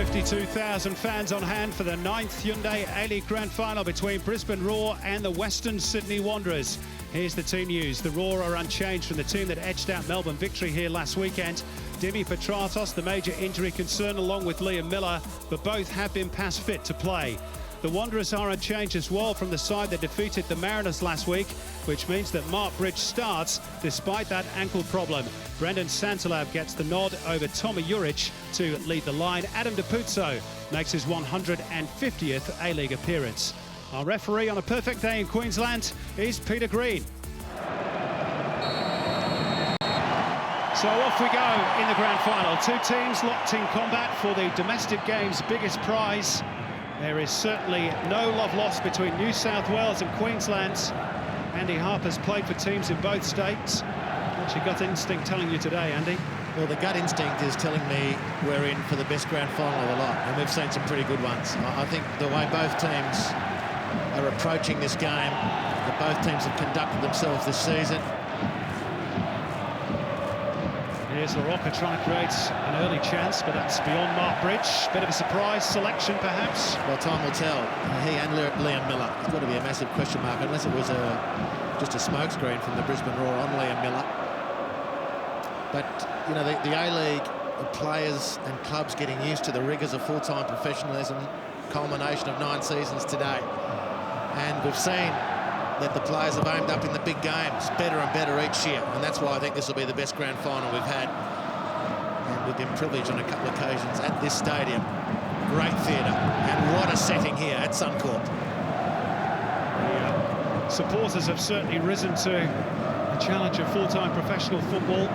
52,000 fans on hand for the 9th Hyundai A-League Grand Final between Brisbane Roar and the Western Sydney Wanderers. Here's the team news. The Roar are unchanged from the team that edged out Melbourne Victory here last weekend. Dimi Petratos, the major injury concern, along with Liam Miller, but both have been past fit to play. The Wanderers are unchanged as well from the side that defeated the Mariners last week, which means that Mark Bridge starts despite that ankle problem. Brendan Santalab gets the nod over Tommy Juric to lead the line. Adam DePuzzo makes his 150th A-League appearance. Our referee on a perfect day in Queensland is Peter Green. So off we go in the grand final. Two teams locked in combat for the domestic game's biggest prize. There is certainly no love lost between New South Wales and Queensland. Andy Harper's played for teams in both states. What's your gut instinct telling you today, Andy? Well, the gut instinct is telling me we're in for the best grand final of the lot, and we've seen some pretty good ones. I think the way both teams are approaching this game, that both teams have conducted themselves this season. Here's LaRocca trying to create an early chance, but that's beyond Mark Bridge. Bit of a surprise selection, perhaps. Well, time will tell. He and Liam Miller. It's got to be a massive question mark, unless it was just a smokescreen from the Brisbane Roar on Liam Miller. But, you know, the A-League players and clubs getting used to the rigours of full-time professionalism, culmination of 9 seasons today. And we've seen that the players have aimed up in the big games better and better each year, and that's why I think this will be the best grand final we've had. And we've been privileged on a couple of occasions at this stadium. Great theatre, and what a setting here at Suncorp. The supporters have certainly risen to the challenge of full-time professional football.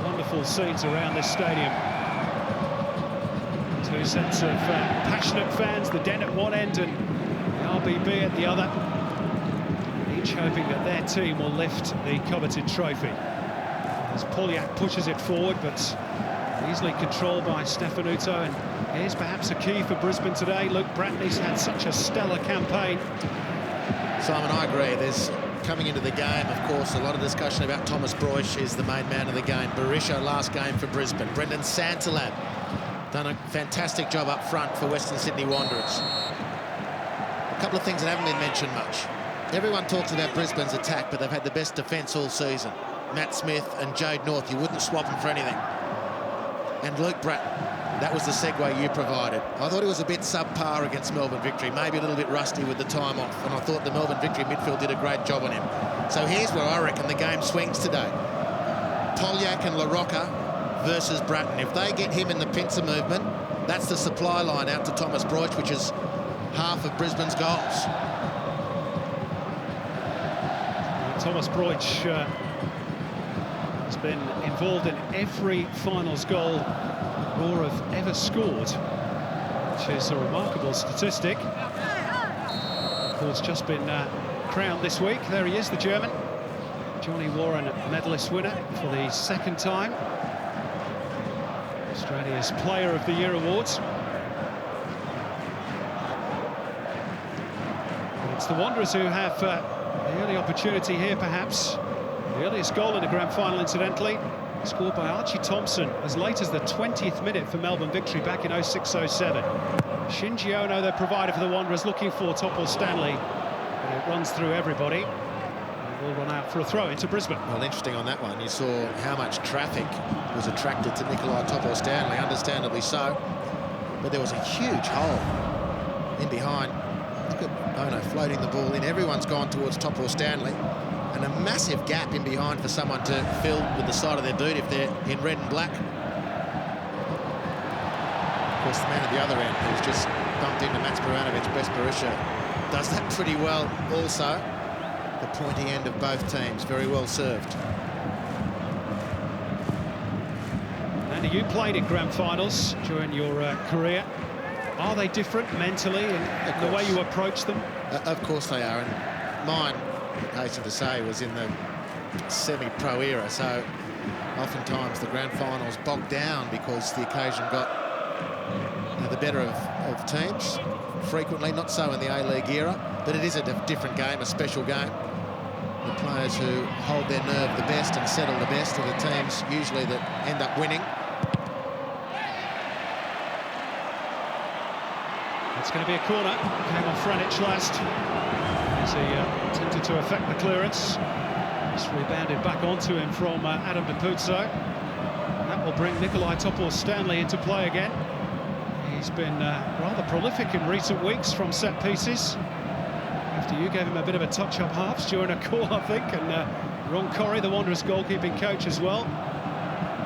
Wonderful scenes around this stadium. Two sets of passionate fans, the Den at one end and the RBB at the other. Each hoping that their team will lift the coveted trophy. As Poljak pushes it forward, but easily controlled by Stefanuto. And here's perhaps a key for Brisbane today. Luke Brattley's had such a stellar campaign. Simon, I agree. There's coming into the game, of course, a lot of discussion about Thomas Broich is the main man of the game. Berisha last game for Brisbane. Brendan Santalab done a fantastic job up front for Western Sydney Wanderers. A couple of things that haven't been mentioned much. Everyone talks about Brisbane's attack, but they've had the best defence all season. Matt Smith and Jade North, you wouldn't swap them for anything. And Luke Bratt, that was the segue you provided. I thought he was a bit subpar against Melbourne Victory, maybe a little bit rusty with the time off, and I thought the Melbourne Victory midfield did a great job on him. So here's where I reckon the game swings today. Poljak and LaRocca versus Bratton. If they get him in the pincer movement, that's the supply line out to Thomas Broich, which is half of Brisbane's goals. Thomas Broich has been involved in every finals goal Roar have ever scored, which is a remarkable statistic. Of course, just been crowned this week. There he is, the German. Johnny Warren, medalist winner for the second time. Australia's Player of the Year awards. It's the Wanderers who have the early opportunity here, perhaps. The earliest goal in the grand final, incidentally, scored by Archie Thompson as late as the 20th minute for Melbourne Victory back in 06-07. Shinji Ono, the provider for the Wanderers, looking for Topple Stanley. And it runs through everybody. And will run out for a throw into Brisbane. Well, interesting on that one. You saw how much traffic was attracted to Nikolai Topple Stanley, understandably so. But there was a huge hole in behind. Look at Ono floating the ball in. Everyone's gone towards Topple Stanley. And a massive gap in behind for someone to fill with the side of their boot if they're in red and black. Of course, the man at the other end who's just bumped into Mats Baranovic, Besart Berisha, does that pretty well also. The pointy end of both teams, very well served. Andy, you played in grand finals during your career. Are they different mentally in the way you approach them? Of course they are, and mine, I hasten to say, was in the semi-pro era, so oftentimes the grand finals bogged down because the occasion got the better of teams. Frequently, not so in the A-League era, but it is a different game, a special game. The players who hold their nerve the best and settle the best are the teams usually that end up winning. It's going to be a corner. Came on Franic last as he attempted to effect the clearance. Just rebounded back onto him from Adam Depuzo. That will bring Nikolai Topor-Stanley into play again. He's been rather prolific in recent weeks from set pieces. After you gave him a bit of a touch up halves during a call, I think, and Ron Corrie, the Wanderers goalkeeping coach as well,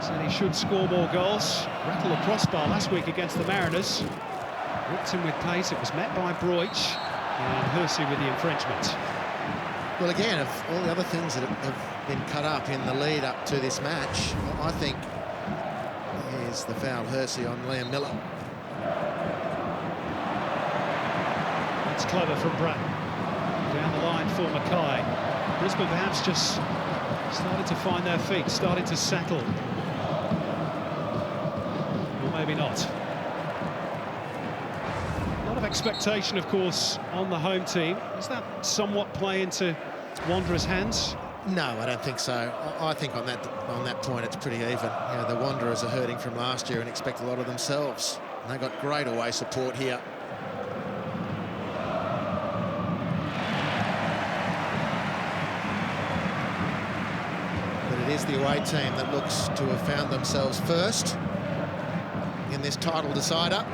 said he should score more goals. Rattled the crossbar last week against the Mariners. Whipped him with pace. It was met by Broich and Hersey with the infringement. Well, again, of all the other things that have been cut up in the lead up to this match, I think here's the foul, Hersey on Liam Miller. That's clever from Bratton. Down the line for Mackay. Brisbane perhaps just started to find their feet, started to settle. Or maybe not. A lot of expectation, of course, on the home team. Does that somewhat play into Wanderers' hands? No, I don't think so. I think on that point it's pretty even. You know, the Wanderers are hurting from last year and expect a lot of themselves. And they got great away support here. But it is the away team that looks to have found themselves first in this title decider.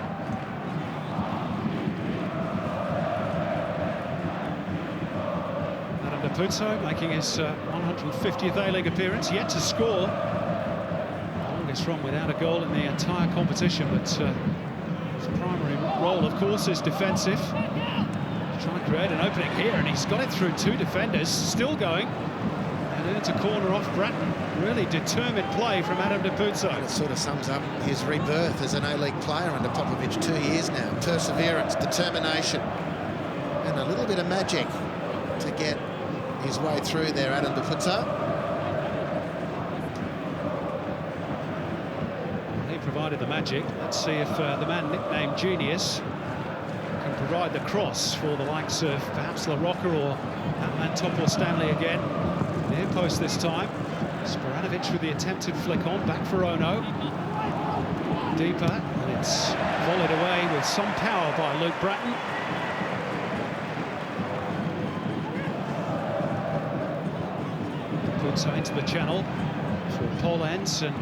Depuzo making his 150th A-League appearance, yet to score. Longest run without a goal in the entire competition, but his primary role, of course, is defensive. Trying to create an opening here, and he's got it through two defenders, still going. And then it's a corner off Bratton. Really determined play from Adam Depuzo. It sort of sums up his rebirth as an A-League player under Popovich. 2 years now. Perseverance, determination, and a little bit of magic to get his way through there, Adam Depuzo. He provided the magic. Let's see if the man nicknamed Genius can provide the cross for the likes of perhaps LaRocca or that man Topor-Stanley again. Near post this time. Sporanovic with the attempted flick on, back for Ono. Deeper, and it's volleyed away with some power by Luke Bratton. So into the channel for Paul Enns, and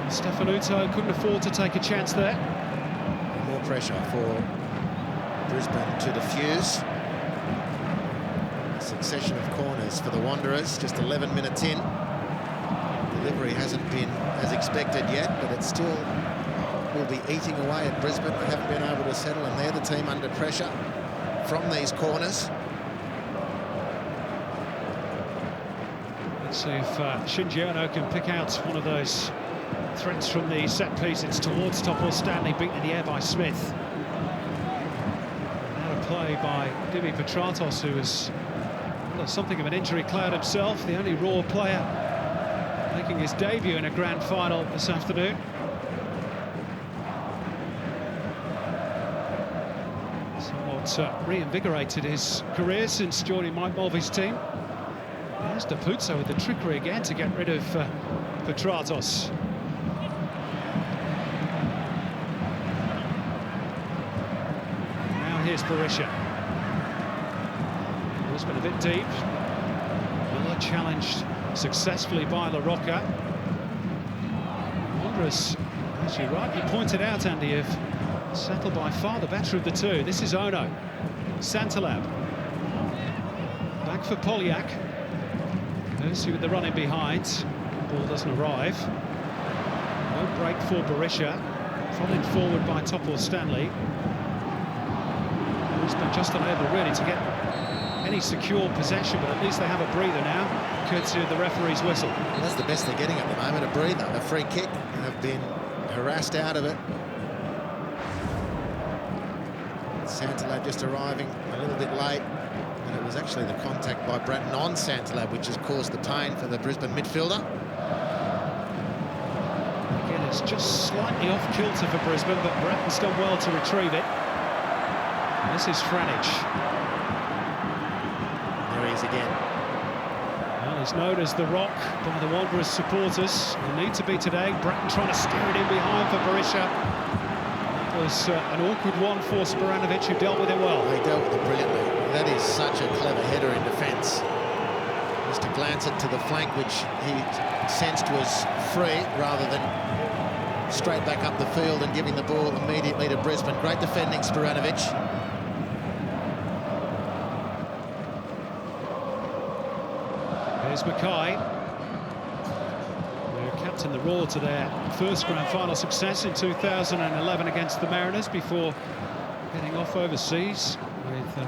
Stefanuto couldn't afford to take a chance there. More pressure for Brisbane to defuse. A succession of corners for the Wanderers, just 11 minutes in. Delivery hasn't been as expected yet, but it still will be eating away at Brisbane. They haven't been able to settle, and they're the team under pressure from these corners. Let's see if Shinji Ono can pick out one of those threats from the set piece. It's towards Topor-Stanley, beaten in the air by Smith. Out of play by Dimi Petratos, who is something of an injury cloud himself, the only Raw player making his debut in a grand final this afternoon. Somewhat reinvigorated his career since joining Mike Mulvey's team. There's Depuzo with the trickery again to get rid of Petratos. Now here's Berisha. Brisbane a bit deep. Miller challenged successfully by LaRocca. Wanderers, as you rightly pointed out, Andy, have settled by far the better of the two. This is Ono. Santalab. Back for Polyak. Hersey with the running behind. Ball doesn't arrive. No break for Berisha. Prodded forward by Topor-Stanley. Brisbane just unable really to get any secure possession, but at least they have a breather now, courtesy of the referee's whistle. Well, that's the best they're getting at the moment, a breather, a free kick. They've been harassed out of it. Santalab just arriving a little bit late. And it was actually the contact by Bratton on Santalab which has caused the pain for the Brisbane midfielder. Again, it's just slightly off kilter for Brisbane, but Bratton's done well to retrieve it. And this is Franic. There he is again. Well, he's known as the Rock by the Wanderers supporters. Will need to be today. Bratton trying to steer it in behind for Berisha. That was an awkward one for Sporanovic, who dealt with it well. He dealt with it brilliantly. That is such a clever header in defence. Just to glance it to the flank, which he sensed was free, rather than straight back up the field and giving the ball immediately to Brisbane. Great defending, Sporanovic. Here's Mackay, who captained the Roar to their first Grand Final success in 2011 against the Mariners before heading off overseas with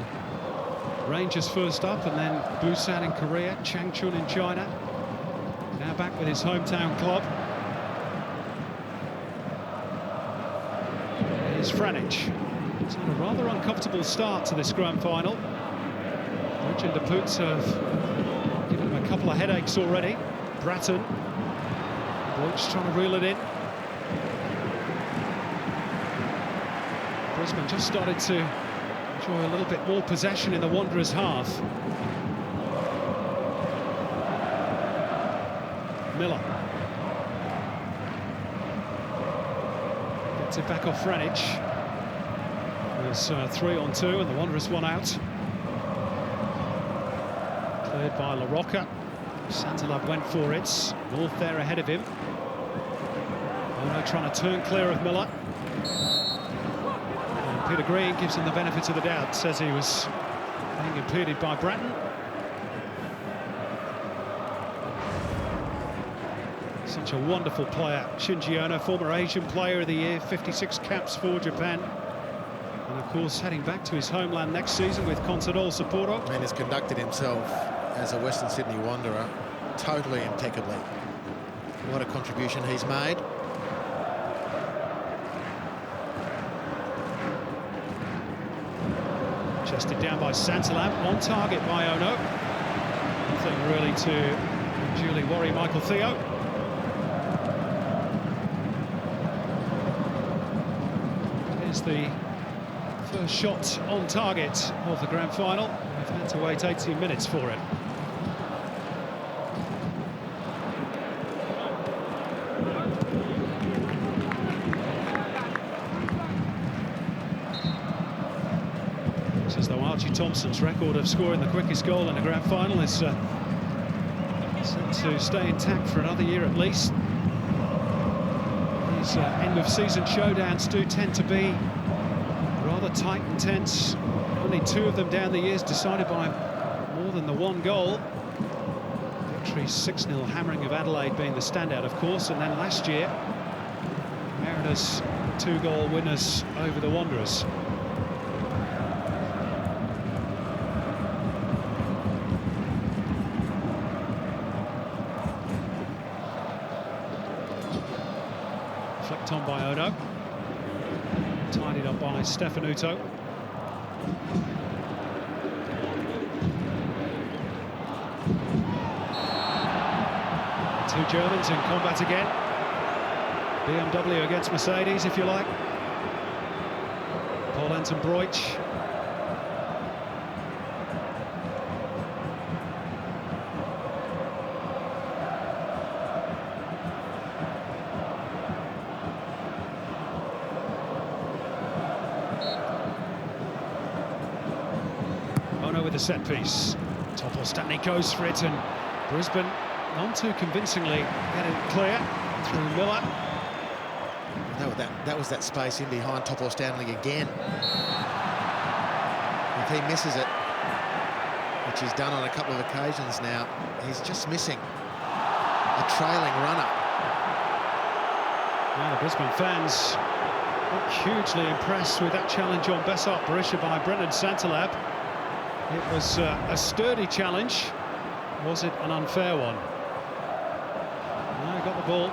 Rangers first up, and then Busan in Korea, Changchun in China. Now back with his hometown club. Here's Franich. It's had a rather uncomfortable start to this Grand Final. Rich and Deputz have given him a couple of headaches already. Bratton. Boyd's trying to reel it in. Brisbane just started to enjoy a little bit more possession in the Wanderers' half. Miller gets it back off Franich. There's 3-on-2 and the Wanderers one out. Cleared by La Rocca. Santalab went for it. North there ahead of him. Ono trying to turn clear of Miller. And Peter Green gives him the benefit of the doubt. Says he was being impeded by Bratton. Such a wonderful player, Shinji Ono, former Asian Player of the Year, 56 caps for Japan. And of course, heading back to his homeland next season with Consadole Sapporo. And has conducted himself as a Western Sydney Wanderer totally impeccably. What a contribution he's made. Chested down by Santalab, on target by Ono. Nothing really to duly worry Michael Theo. Here's the first shot on target of the Grand Final. We've had to wait 18 minutes for it. It's as though Archie Thompson's record of scoring the quickest goal in a Grand Final is set to stay intact for another year at least. These end-of-season showdowns do tend to be rather tight and tense. Only 2 of them down the years decided by more than the 1 goal. Victory 6-0 hammering of Adelaide being the standout, of course, and then last year, Mariners 2-goal winners over the Wanderers. Flicked on by Ono. Tidied up by Stefanuto. Two Germans in combat again. BMW against Mercedes, if you like. Paul Anton Broich. Ono with the set piece. Topol Stanley goes for it, and Brisbane none too convincingly get it clear through Miller. That was that space in behind Topol Stanley again. If he misses it, which he's done on a couple of occasions now, he's just missing a trailing runner. Now the Brisbane fans not hugely impressed with that challenge on Besart Berisha by Brendan Santalab. It was a sturdy challenge. Was it an unfair one? No, he got the ball.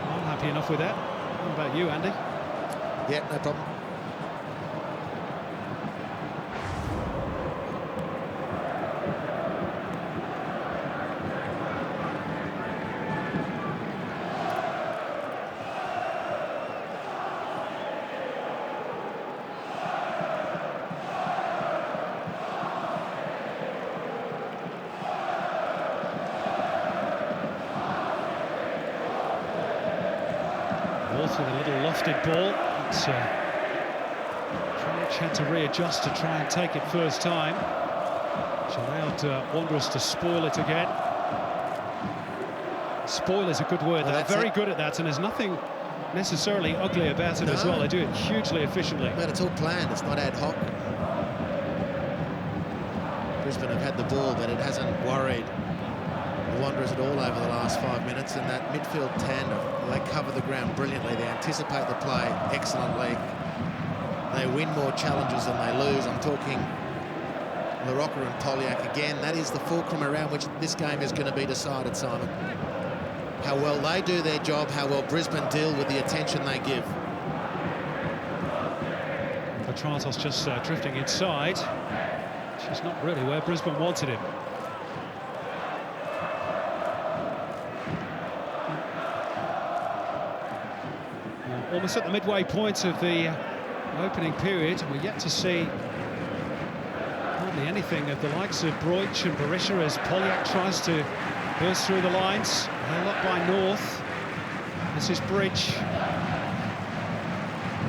I'm happy enough with that. How about you, Andy? Yeah, no problem. with a little lofted ball. Trellich had to readjust to try and take it first time, which allowed Wanderers to spoil it again. Spoil is a good word. They're very good at that, and there's nothing necessarily ugly about it as well. They do it hugely efficiently. But it's all planned, it's not ad hoc. Brisbane have had the ball, but it hasn't worried the Wanderers at all over the last 5 minutes, and that midfield tandem, they cover the ground brilliantly, they anticipate the play excellently, they win more challenges than they lose. I'm talking LaRocca and Polyak again. That is the fulcrum around which this game is going to be decided, Simon. How well they do their job, how well Brisbane deal with the attention they give. Petrantos just drifting inside, which is not really where Brisbane wanted him. Almost at the midway point of the opening period, we're yet to see hardly anything of the likes of Broich and Berisha as Polyak tries to burst through the lines. Held up by North. This is Bridge.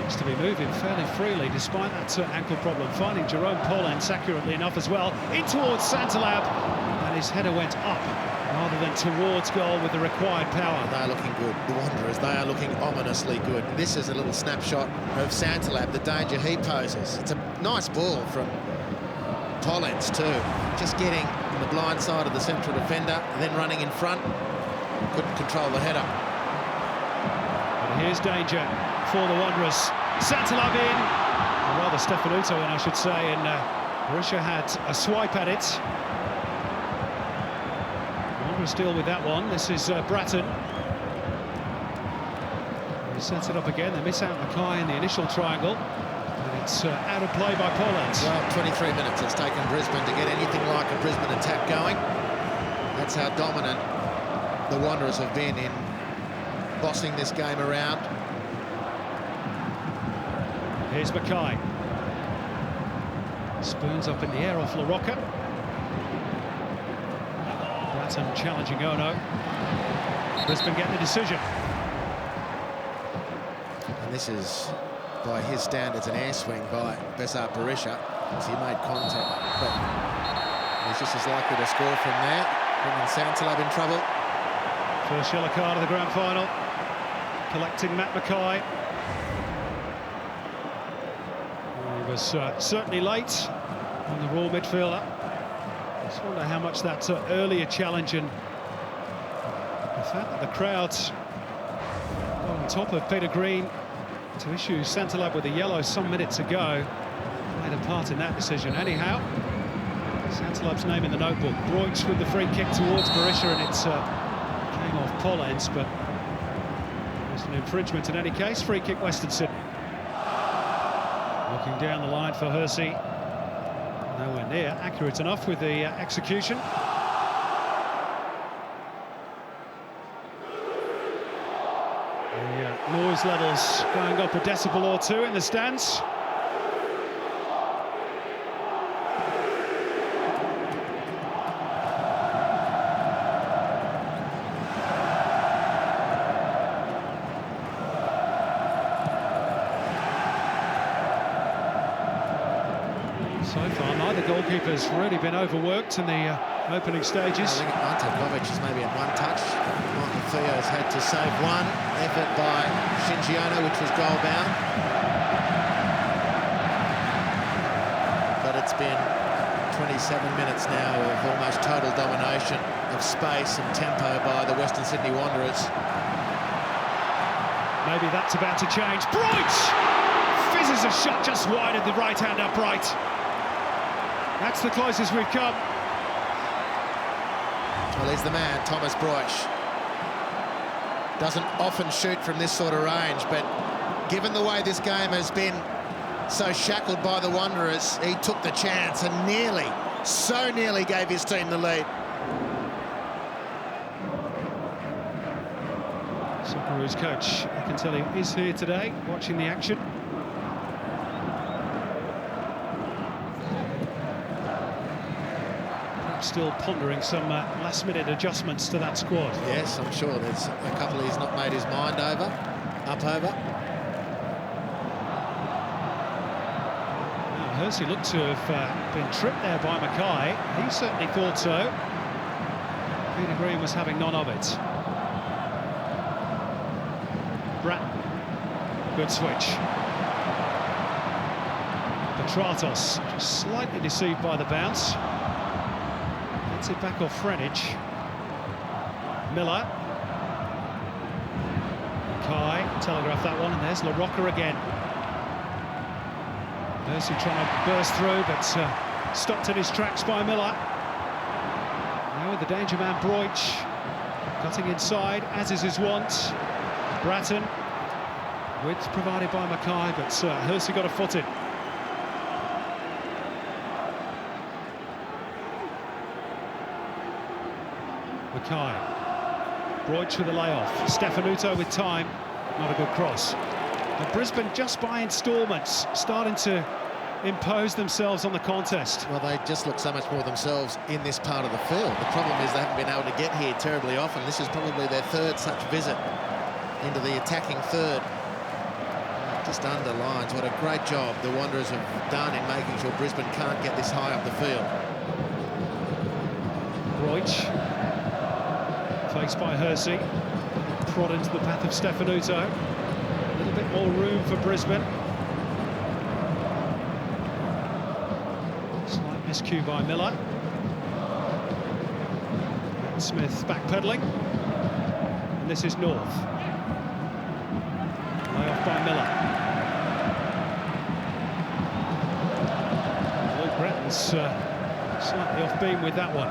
Looks to be moving fairly freely despite that ankle problem. Finding Jerome Pollens accurately enough as well. In towards Santalab, and his header went up rather than towards goal with the required power. They are looking good, the Wanderers. They are looking ominously good. This is a little snapshot of Santalab, the danger he poses. It's a nice ball from Pollens too. Just getting on the blind side of the central defender, then running in front. Couldn't control the header. And here's danger for the Wanderers. Santalab in, or rather Stefanuto in, I should say, and Berisha had a swipe at it. Wanderers deal with that one. This is Bratton. He sets it up again. They miss out Mackay in the initial triangle. And it's out of play by Pollens. Well, 23 minutes it's taken Brisbane to get anything like a Brisbane attack going. That's how dominant the Wanderers have been in bossing this game around. Here's Mackay. Spoons up in the air off LaRocca. Bratton challenging Ono. Brisbane getting the decision. And this is, by his standards, an air swing by Besart Berisha, as he made contact. But he's just as likely to score from there, bringing Santalab in trouble. First yellow card of the grand final. Collecting Matt Mackay. He was certainly late on the raw midfielder. I just wonder how much that earlier challenge and the fact that the crowd got on top of Peter Green to issue Santalab with a yellow some minutes ago played a part in that decision. Anyhow, Santalab's name in the notebook. Broich with the free kick towards Berisha, and it's came off Pollens, but there's an infringement in any case. Free kick Western Sydney. Looking down the line for Hersey. Nowhere near accurate enough with the execution. The noise levels going up a decibel or two in the stands. So far, neither goalkeeper's really been overworked in the opening stages. I think Antakovic has maybe had one touch. Martin Theo's had to save one. Effort by Shinjiano, which was goal-bound. But it's been 27 minutes now of almost total domination of space and tempo by the Western Sydney Wanderers. Maybe that's about to change. Broich! Fizzes a shot just wide of the right-hand upright. That's the closest we've come. Well, he's the man, Thomas Broich. Doesn't often shoot from this sort of range, but given the way this game has been so shackled by the Wanderers, he took the chance and nearly, so nearly gave his team the lead. Socceroos coach, I can tell you, is here today, watching the action. Still pondering some last-minute adjustments to that squad. Yes, I'm sure there's a couple he's not made his mind over. Up over. Hersey looked to have been tripped there by Mackay. He certainly thought so. Peter Green was having none of it. Bratton. Good switch. Petratos just slightly deceived by the bounce. Gets it back off Frenich. Miller. Mackay telegraphed that one, and there's LaRocca again. Hersey trying to burst through, but stopped in his tracks by Miller. Now with the danger man Broich cutting inside, as is his wont. Bratton, width provided by Mackay, but Hersey got a foot in. Mackay, Broich with a layoff. Stefanuto with time, not a good cross. And Brisbane, just by instalments, starting to impose themselves on the contest. Well, they just look so much more themselves in this part of the field. The problem is they haven't been able to get here terribly often. This is probably their third such visit into the attacking third. Just underlines what a great job the Wanderers have done in making sure Brisbane can't get this high up the field. Broich, faced by Hersey, prod into the path of Stefanuto. A little bit more room for Brisbane. Slight miscue by Miller. Smith backpedaling. And this is North. Lay off by Miller. Luke Bratton's slightly off beam with that one.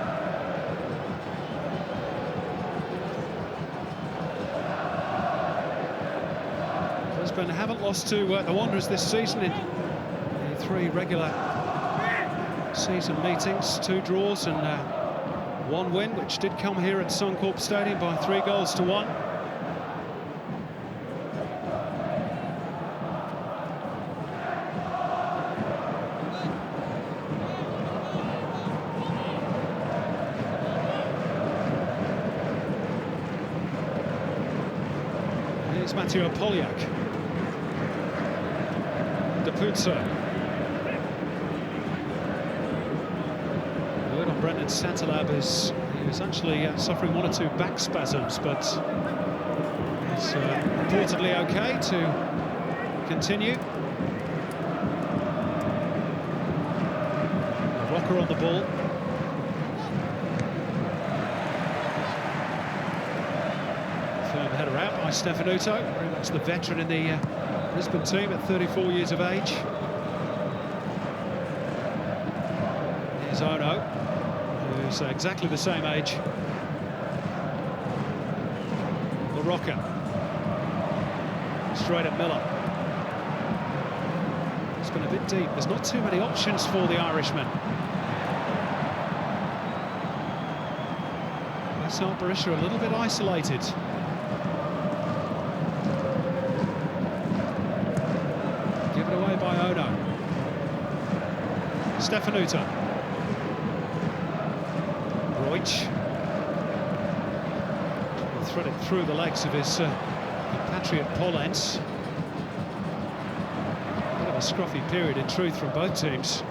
Brisbane haven't lost to the Wanderers this season in the 3 regular season meetings, 2 draws and 1 win, which did come here at Suncorp Stadium by 3 goals to 1. Here's Mathieu Poliak. Deputso. The word on Brendan Santalab is he was actually suffering 1 or 2 back spasms, but he's reportedly okay to continue. Rocker on the ball. Firm header out by Stefanuto, very much the veteran in the Brisbane team at 34 years of age. Here's Ono, who's exactly the same age. LaRocca. Straight at Miller. It's been a bit deep. There's not too many options for the Irishman. Besart Berisha a little bit isolated. By Ono. Stefanuto. Broich. Thread it through the legs of his compatriot Pollens. Bit of a scruffy period in truth from both teams.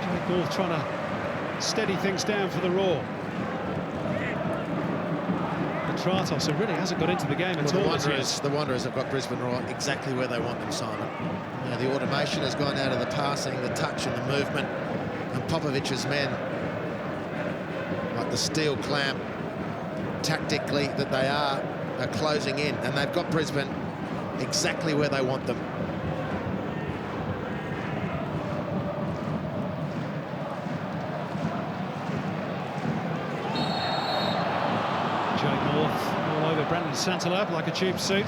Jake North trying to steady things down for the Raw. Petratos, who really hasn't got into the game at all. The Wanderers have got Brisbane right exactly where they want them, Simon. You know, the automation has gone out of the passing, the touch and the movement, and Popovich's men, like the steel clamp, tactically that they are closing in, and they've got Brisbane exactly where they want them. All over Brendan Santalab like a cheap suit.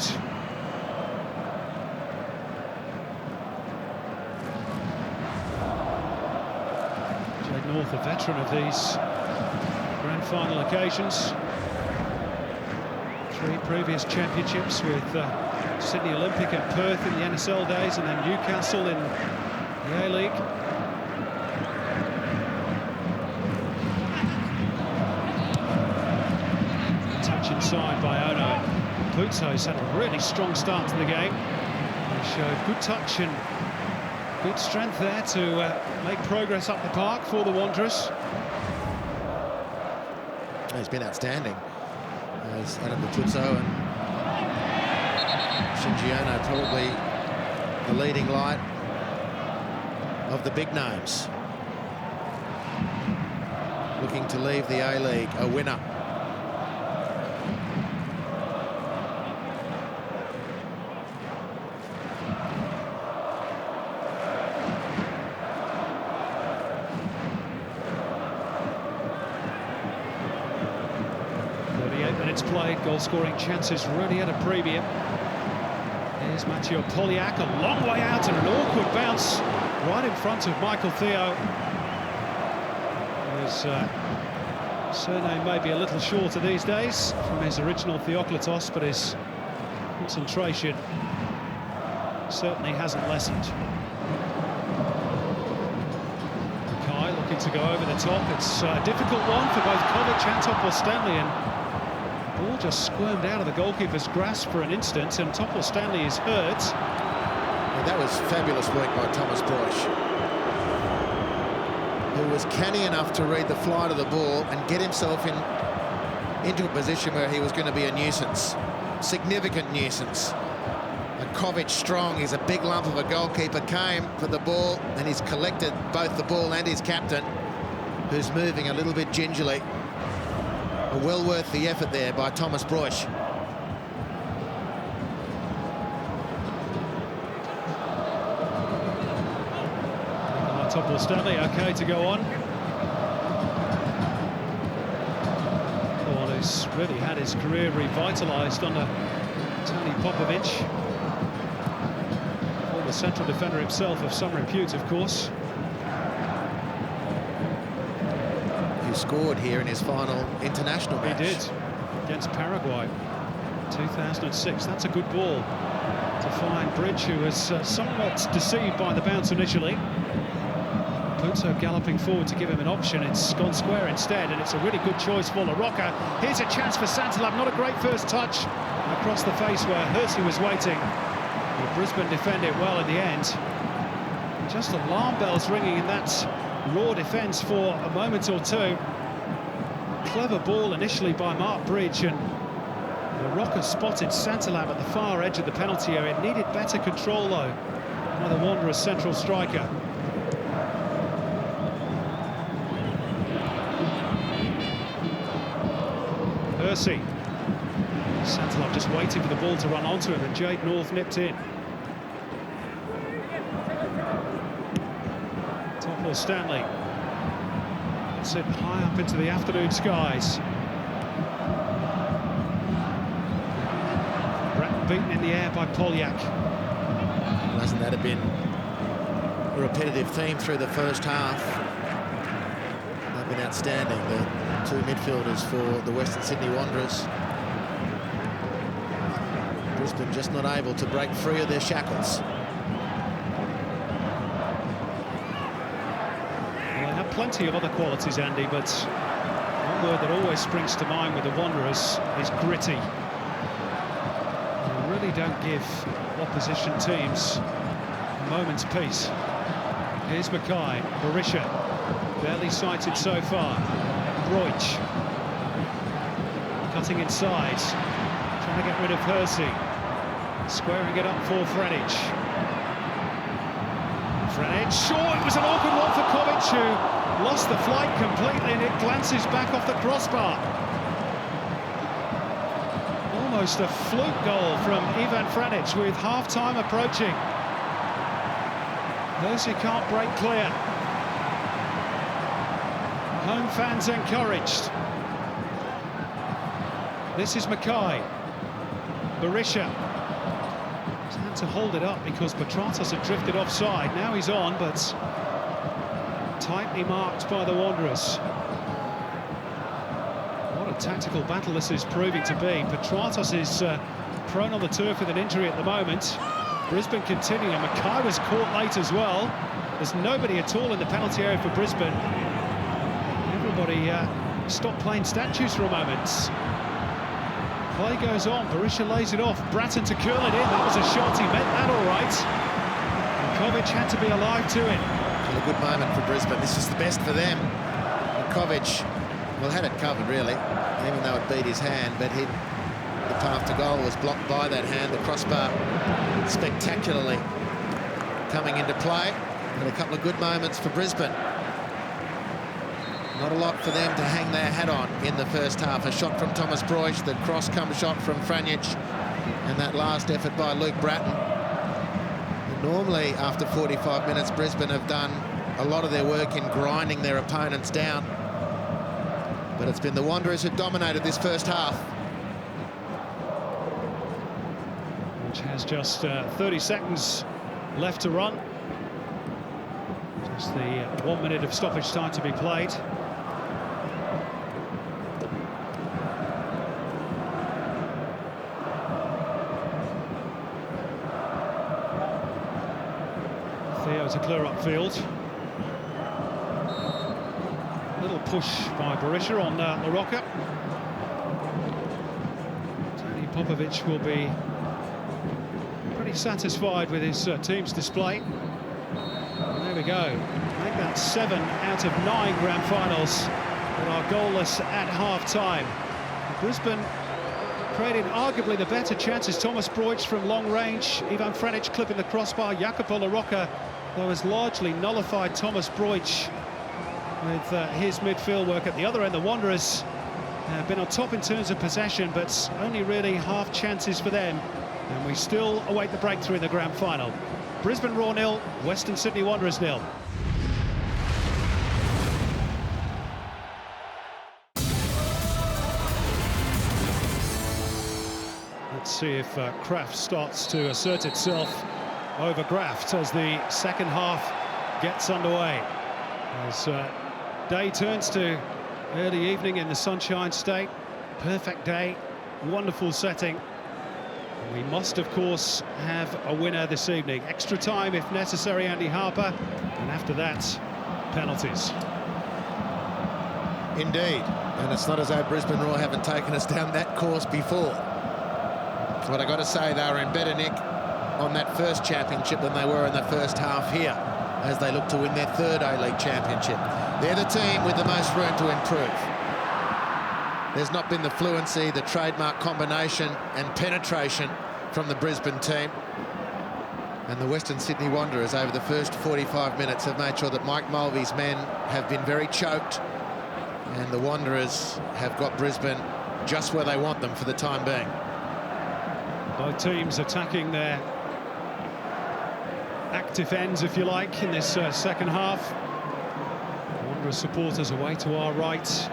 Jake North, a veteran of these grand final occasions. 3 previous championships with Sydney Olympic and Perth in the NSL days, and then Newcastle in the A-League. Touch inside by Ono. Puzo's had a really strong start to the game. He showed good touch and good strength there to make progress up the park for the Wanderers. He's been outstanding. As Adam Puzo and Shinjiano probably the leading light of the big names. Looking to leave the A-League a winner. Played, goal-scoring chances really at a premium. Here's Mathieu Poliak, a long way out and an awkward bounce right in front of Michael Theo. His surname may be a little shorter these days from his original Theoklitos, but his concentration certainly hasn't lessened. Kai looking to go over the top. It's a difficult one for both Kovic and Topol-Stanley, and ball just squirmed out of the goalkeeper's grasp for an instant, and Topol-Stanley is hurt. Well, that was fabulous work by Thomas Broich, who was canny enough to read the flight of the ball and get himself into a position where he was going to be a nuisance, significant nuisance. And Kovic strong, he's a big lump of a goalkeeper, came for the ball, and he's collected both the ball and his captain, who's moving a little bit gingerly. Well worth the effort there by Thomas Broich. Topol-Stanley okay to go on. The one who's really had his career revitalised under Tony Popovic. Former central defender himself of some repute, of course. Who scored here in his final international match. He did, against Paraguay, 2006. That's a good ball to find Bridge, who was somewhat deceived by the bounce initially. Puzo galloping forward to give him an option. It's gone square instead, and it's a really good choice for La Roca. Here's a chance for Santalab. Not a great first touch across the face where Hersey was waiting. But Brisbane defend it well in the end. Just alarm bells ringing in that raw defence for a moment or two. Clever ball initially by Mark Bridge, and La Roca spotted Santalab at the far edge of the penalty area. It needed better control though by the Wanderers central striker. Hersey. Santalab just waiting for the ball to run onto him, and Jade North nipped in. Topol-Stanley. It's it high up into the afternoon skies. Bratton beaten in the air by Poliak. Hasn't that been a repetitive theme through the first half? They've been outstanding, the two midfielders for the Western Sydney Wanderers. Brisbane just not able to break free of their shackles. Plenty of other qualities, Andy, but one word that always springs to mind with the Wanderers is gritty. They really don't give opposition teams a moment's peace. Here's Mackay, Berisha, barely sighted so far. Broich, cutting inside, trying to get rid of Hersey, squaring it up for Frenic. Sure, it was an awkward one for Kovic, who lost the flight completely, and it glances back off the crossbar. Almost a fluke goal from Ivan Frenic with half-time approaching. Hersey can't break clear. Home fans encouraged. This is Mackay. Berisha. Had to hold it up because Petratos had drifted offside. Now he's on, but tightly marked by the Wanderers. What a tactical battle this is proving to be. Petratos is prone on the turf with an injury at the moment. Brisbane continuing, and Mackay was caught late as well. There's nobody at all in the penalty area for Brisbane. Everybody stopped playing statues for a moment. Play goes on. Berisha lays it off. Bratton to curl it in. That was a shot. He meant that all right. And Kovic had to be alive to it. A good moment for Brisbane. This is the best for them. And Kovic, well, had it covered, really, even though it beat his hand, but the path to goal was blocked by that hand. The crossbar spectacularly coming into play. And a couple of good moments for Brisbane. Not a lot for them to hang their hat on in the first half. A shot from Thomas Broich, the cross-come shot from Franjic, and that last effort by Luke Bratton. And normally, after 45 minutes, Brisbane have done a lot of their work in grinding their opponents down. But it's been the Wanderers who dominated this first half. Which has just 30 seconds left to run. Just the 1 minute of stoppage time to be played. Theo to clear upfield. Little push by Berisha on LaRocca. Tony Popovic will be pretty satisfied with his team's display. And there we go. Make that 7 out of 9 grand finals that are goalless at half-time. Brisbane created arguably the better chances. Thomas Broich from long range, Ivan Franjic clipping the crossbar. Jacopo LaRocca, though, has largely nullified Thomas Broich with his midfield work. At the other end, the Wanderers have been on top in terms of possession, but only really half chances for them. And we still await the breakthrough in the grand final. Brisbane Roar 0, Western Sydney Wanderers 0. Let's see if Kraft starts to assert itself over Graft as the second half gets underway. As day turns to early evening in the Sunshine State. Perfect day, wonderful setting. We must, of course, have a winner this evening. Extra time if necessary, Andy Harper, and after that, penalties. Indeed, and it's not as though Brisbane Roar haven't taken us down that course before. But I got to say, they were in better nick on that first championship than they were in the first half here, as they look to win their third A-League championship. They're the team with the most room to improve. There's not been the fluency, the trademark combination and penetration from the Brisbane team. And the Western Sydney Wanderers over the first 45 minutes have made sure that Mike Mulvey's men have been very choked, and the Wanderers have got Brisbane just where they want them for the time being. Both teams attacking their active ends, if you like, in this second half. Wanderers supporters away to our right.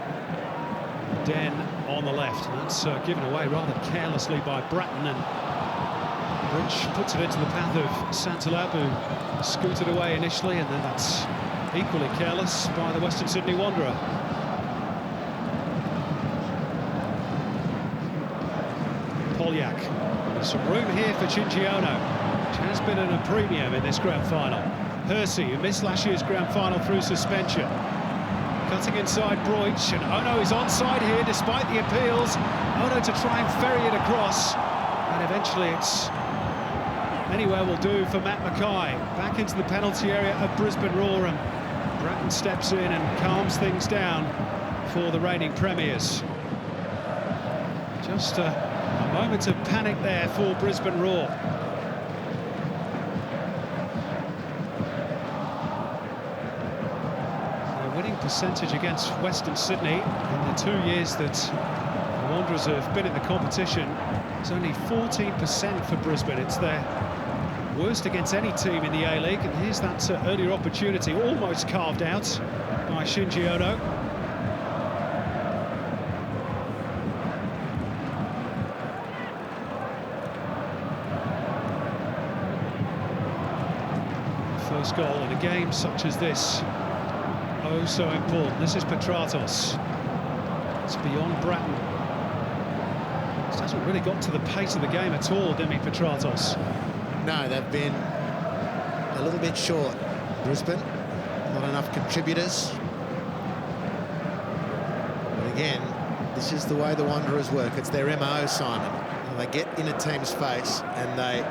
Den on the left. That's given away rather carelessly by Bratton, and Bridge puts it into the path of Santalab, who scooted away initially, and then that's equally careless by the Western Sydney Wanderer. Polyak. There's some room here for Chinchiono, which has been at a premium in this grand final. Hersey, who missed last year's grand final through suspension. Cutting inside Broich, and Ono is onside here despite the appeals. Ono to try and ferry it across, and eventually it's anywhere will do for Matt Mackay. Back into the penalty area of Brisbane Roar, and Bratton steps in and calms things down for the reigning premiers. Just a moment of panic there for Brisbane Roar. Percentage against Western Sydney in the 2 years that the Wanderers have been in the competition. It's only 14% for Brisbane. It's their worst against any team in the A-League, and here's that earlier opportunity almost carved out by Shinji Ono. First goal in a game such as this. Oh, so important. This is Petratos. It's beyond Bratton. Just hasn't really got to the pace of the game at all, Demi Petratos. No, they've been a little bit short. Brisbane, not enough contributors. But again, This is the way the Wanderers work. It's their MO, Simon. And they get in a team's face and they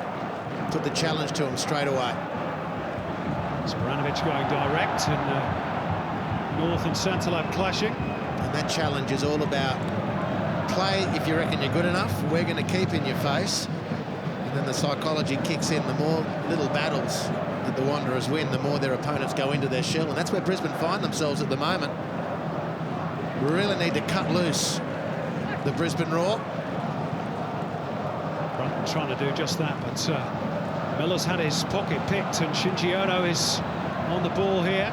put the challenge to them straight away. Sporanovic going direct, and North and Santalab clashing. And that challenge is all about play if you reckon you're good enough. We're going to keep in your face. And then the psychology kicks in. The more little battles that the Wanderers win, the more their opponents go into their shell. And that's where Brisbane find themselves at the moment. We really need to cut loose the Brisbane Roar. Brunton trying to do just that, but Miller's had his pocket picked, and Shinji Ono is on the ball here.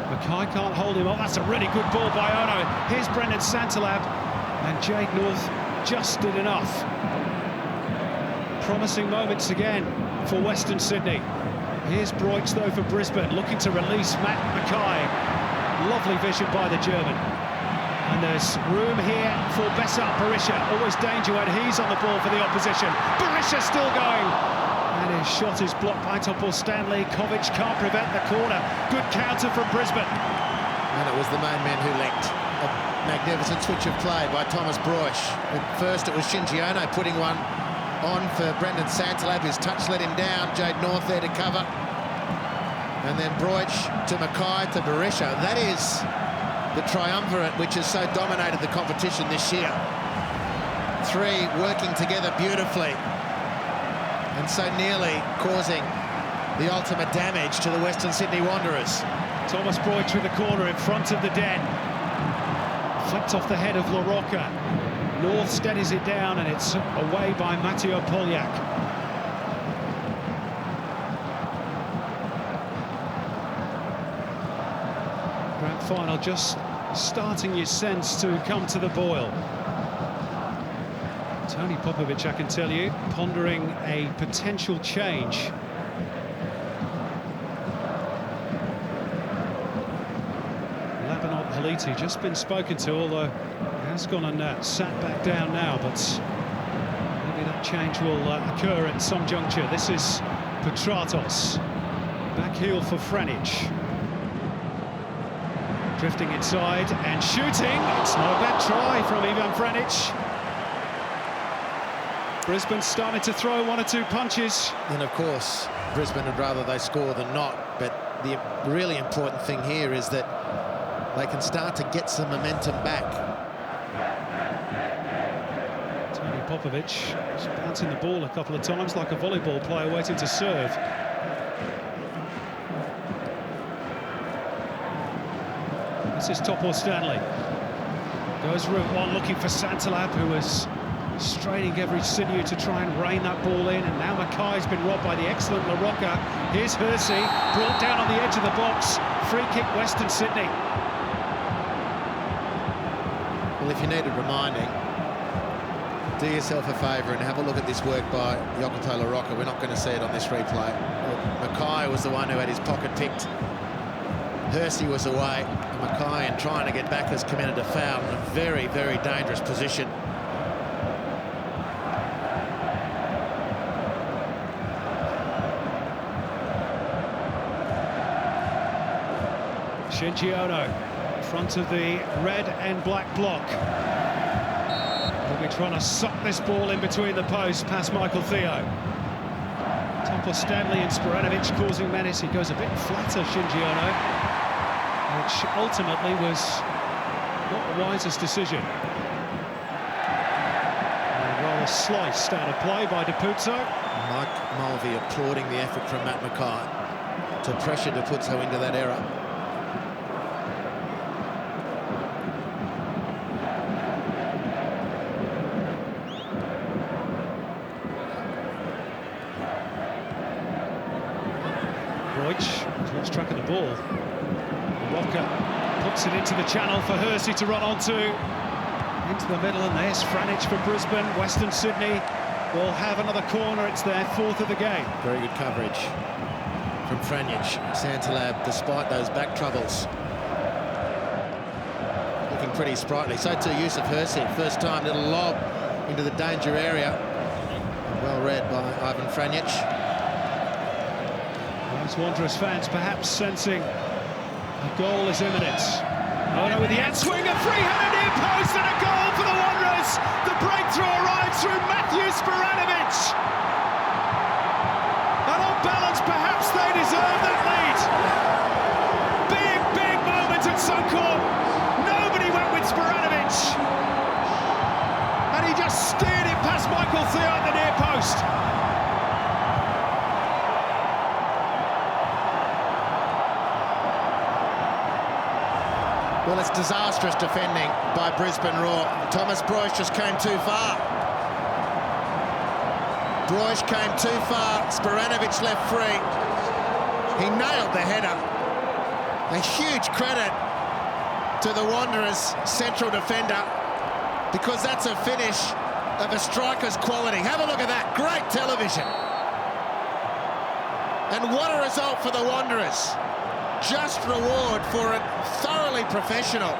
Mackay can't hold him off. That's a really good ball by Ono. Here's Brendan Santalab, and Jade North just did enough. Promising moments again for Western Sydney. Here's Broix, though, for Brisbane, looking to release Matt Mackay. Lovely vision by the German. And there's room here for Besart Berisha. Always danger when he's on the ball for the opposition. Berisha still going. And his shot is blocked by Topor Stanley. Kovic can't prevent the corner. Good counter from Brisbane. And it was the main man who linked. A magnificent switch of play by Thomas Broich. At first it was Shinji Ono putting one on for Brendan Santalab. His touch let him down. Jade North there to cover. And then Broich to Mackay to Berisha. That is the triumvirate which has so dominated the competition this year. Three working together beautifully and so nearly causing the ultimate damage to the Western Sydney Wanderers. Thomas Broich with the corner in front of the den. Flipped off the head of LaRocca. North steadies it down, and it's away by Matteo Polyak. Grand final just starting, you sense, to come to the boil. Tony Popovic, I can tell you, pondering a potential change. Labanot Haliti just been spoken to, although he has gone and sat back down now, but maybe that change will occur at some juncture. This is Petratos, back heel for Franic. Drifting inside and shooting. It's not a bad try from Ivan Franic. Brisbane started to throw one or two punches. And of course, Brisbane would rather they score than not. But the really important thing here is that they can start to get some momentum back. Tony Popovic just bouncing the ball a couple of times like a volleyball player waiting to serve. This is Topor Stanley. Goes route one looking for Santalab, who was straining every sinew to try and rein that ball in, and now Mackay's been robbed by the excellent LaRocca. Here's Hersey, brought down on the edge of the box. Free kick, Western Sydney. Well, if you needed reminding, do yourself a favour and have a look at this work by Yokoto LaRocca. We're not going to see it on this replay. Mackay was the one who had his pocket picked. Hersey was away, and Mackay, in trying to get back, has committed a foul in a very, very dangerous position. Shinji Ono, in front of the red and black block. We'll be trying to suck this ball in between the posts past Michael Theo. Topor Stanley and Sporanovic causing menace. He goes a bit flatter, Shinji Ono, which ultimately was not the wisest decision. And rather sliced out of play by Depuzzo. Mike Mulvey applauding the effort from Matt Mackay to pressure Depuzzo into that error. Lost track of the ball. Walker puts it into the channel for Hersey to run onto. Into the middle, and there's Franic for Brisbane. Western Sydney will have another corner. It's their fourth of the game. Very good coverage from Franic. Santalab, despite those back troubles, looking pretty sprightly. So too Yusuf Hersey. First time, little lob into the danger area. Well read by Ivan Franic. Those Wanderers fans perhaps sensing a goal is imminent. Ono with the outswing, a free-handed near post, and a goal for the Well, it's disastrous defending by Brisbane Roar. Thomas Broich just came too far. Broich came too far. Sporanovic left free. He nailed the header. A huge credit to the Wanderers' central defender, because that's a finish of a striker's quality. Have a look at that. Great television. And what a result for the Wanderers. Just reward for a thoroughly professional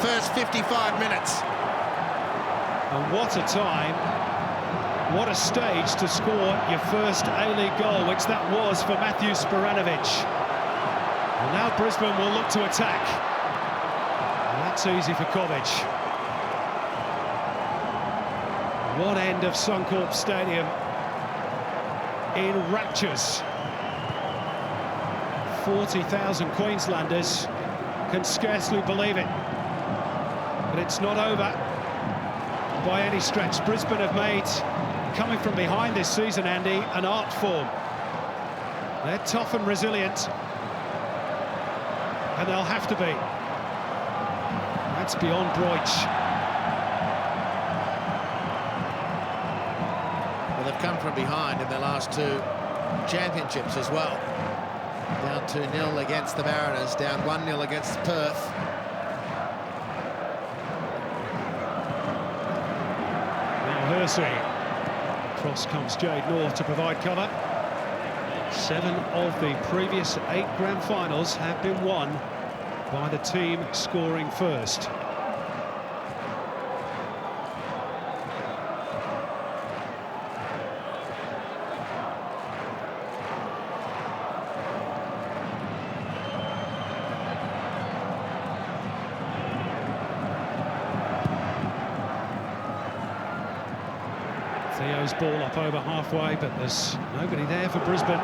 first 55 minutes. And what a time, what a stage to score your first A-League goal, which that was for Matthew Sporanovic. And now Brisbane will look to attack. And that's easy for Kovic. One end of Suncorp Stadium in raptures. 40,000 Queenslanders can scarcely believe it. But it's not over by any stretch. Brisbane have made, coming from behind this season, Andy, an art form. They're tough and resilient, and they'll have to be. That's beyond Broich. Well, they've come from behind in their last two championships as well. Down 2-0 against the Mariners, down 1-0 against Perth. Now Hersey. Cross comes Jade North to provide cover. 7 of the previous 8 grand finals have been won by the team scoring first. Theo's ball up over halfway, but there's nobody there for Brisbane.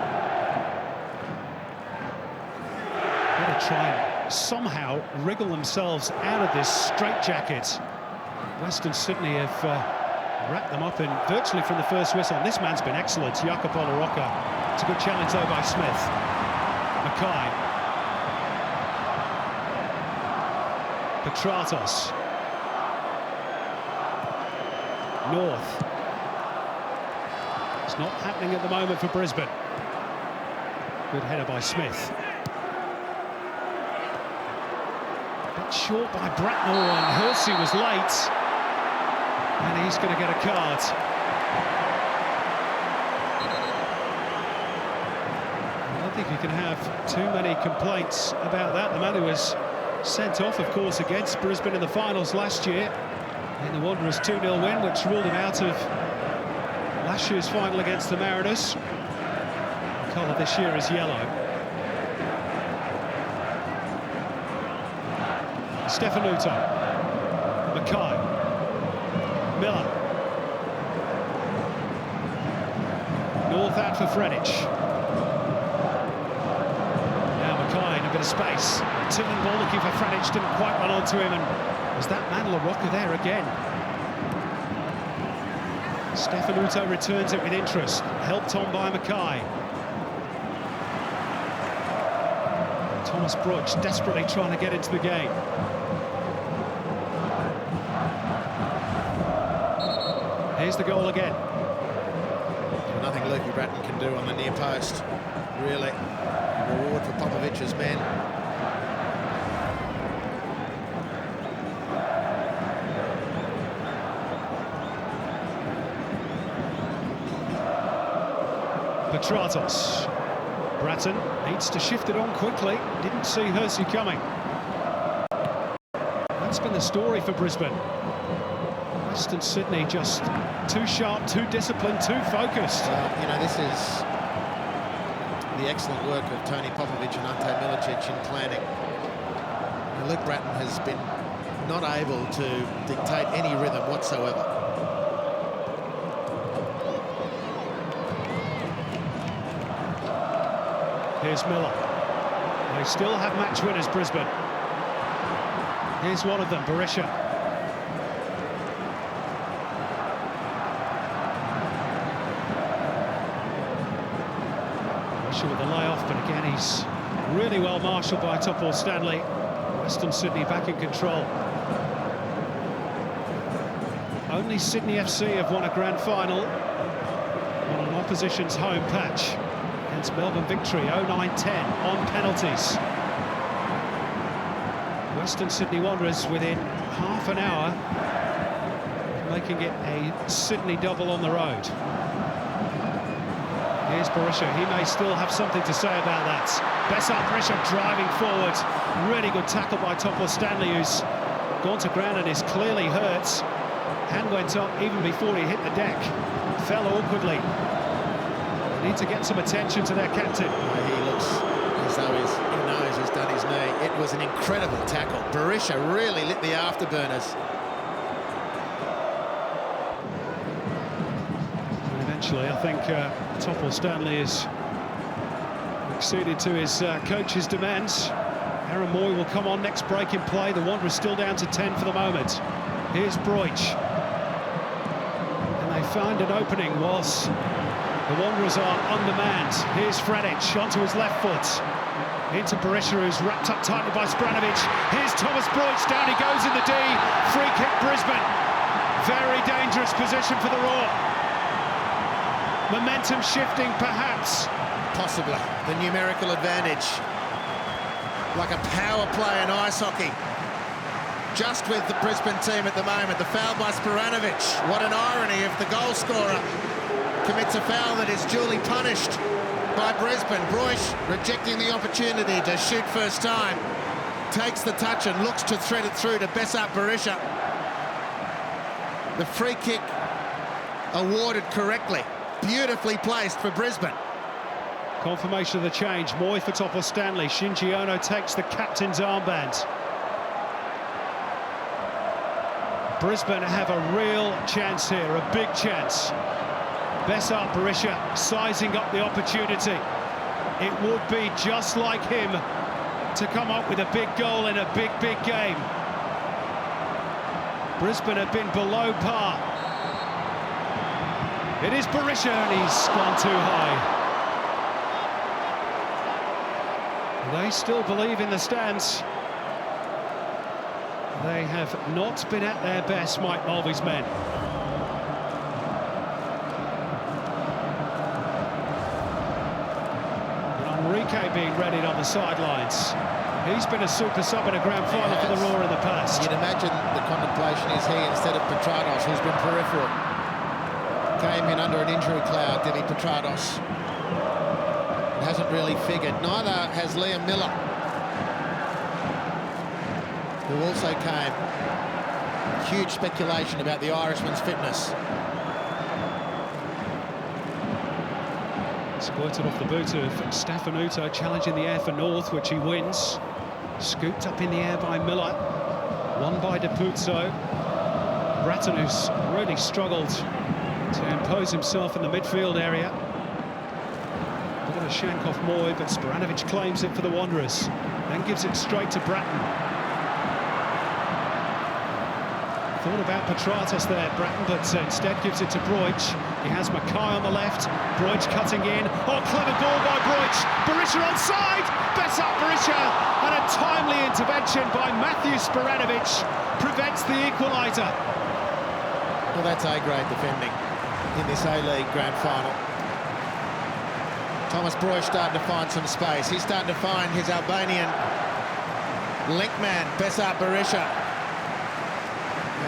Got to try and somehow wriggle themselves out of this straitjacket. Western Sydney have wrapped them up in virtually from the first whistle. And this man's been excellent, Jakob Olaroka. It's a good challenge though by Smith. Mackay. Petratos. North. It's not happening at the moment for Brisbane. Good header by Smith. A bit short by Bracknell, and Hersey was late. And he's going to get a card. I don't think you can have too many complaints about that. The man who was sent off, of course, against Brisbane in the finals last year in the Wanderers 2-0 win, which ruled him out of last year's final against the Mariners. The colour this year is yellow. Stefanuto. Mackay. Miller. North out for Frenich. Now Mackay in a bit of space. Tilling ball looking for Frenich, didn't quite run onto him, and was that man LaRocca there again? Stefanuto returns it with interest, helped on by Mackay. Thomas Broich desperately trying to get into the game. Here's the goal again. Nothing Lukey Bratton can do on the near post, really. Reward for Popovic's men. Petratos. Bratton needs to shift it on quickly. Didn't see Hersey coming. That's been the story for Brisbane. Western Sydney just too sharp, too disciplined, too focused. Well, you know, this is the excellent work of Tony Popovic and Ante Milicic in planning. And Luke Bratton has been not able to dictate any rhythm whatsoever. Here's Miller. They still have match winners, Brisbane. Here's one of them, Berisha. Berisha with the layoff, but again he's really well marshalled by Topol Stanley. Western Sydney back in control. Only Sydney FC have won a grand final on an opposition's home patch against Melbourne Victory, 09-10 on penalties. Western Sydney Wanderers within half an hour, making it a Sydney double on the road. Here's Berisha. He may still have something to say about that. Besart Berisha driving forward. Really good tackle by Topos Stanley, who's gone to ground and is clearly hurt. Hand went up even before he hit the deck. Fell awkwardly. They need to get some attention to their captain. He looks as though he knows he's done his knee. It was an incredible tackle. Berisha really lit the afterburners. And eventually, I think Topos Stanley has acceded to his coach's demands. Aaron Moy will come on next break in play. The Wanderers still down to 10 for the moment. Here's Broich. And they find an opening whilst the Wanderers are undermanned. Here's Fredic onto his left foot. Into Berisha, who's wrapped up tightly by Spranovic. Here's Thomas Broich, down he goes in the D. Free kick Brisbane. Very dangerous position for the Roar. Momentum shifting, perhaps. Possibly. The numerical advantage. Like a power play in ice hockey. Just with the Brisbane team at the moment. The foul by Spranovic. What an irony if the goal scorer commits a foul that is duly punished by Brisbane. Broich rejecting the opportunity to shoot first time. Takes the touch and looks to thread it through to Besart Berisha. The free kick awarded correctly. Beautifully placed for Brisbane. Confirmation of the change. Moy for Topos Stanley. Shinji Ono takes the captain's armband. Brisbane have a real chance here, a big chance. Besart Berisha sizing up the opportunity. It would be just like him to come up with a big goal in a big game. Brisbane have been below par. It is Berisha, and he's gone too high. They still believe in the stands. They have not been at their best, Mike Mulvey's men. And Henrique being readied on the sidelines. He's been a super sub in a grand final for the Roar in the past. You'd imagine the contemplation is he instead of Petrados, who's been peripheral. Came in under an injury cloud, did he, Petrados? It hasn't really figured. Neither has Liam Miller, who also came. Huge speculation about the Irishman's fitness. Squirted off the boot of Stefanuto, challenging the air for North, which he wins. Scooped up in the air by Miller. Won by Depuzo. Bratton, who's really struggled to impose himself in the midfield area. Bit of a shank off Moy, but Spranovic claims it for the Wanderers. Then gives it straight to Bratton. Thought about Petratos there, Bratton, but instead gives it to Broich. He has Mackay on the left. Broich cutting in. Oh, clever ball by Broich. Berisha onside. Besart Berisha, and a timely intervention by Matthew Spranovic prevents the equalizer. Well, that's A-grade defending in this A-League Grand Final. Thomas Broich starting to find some space. He's starting to find his Albanian link man, Besart Berisha.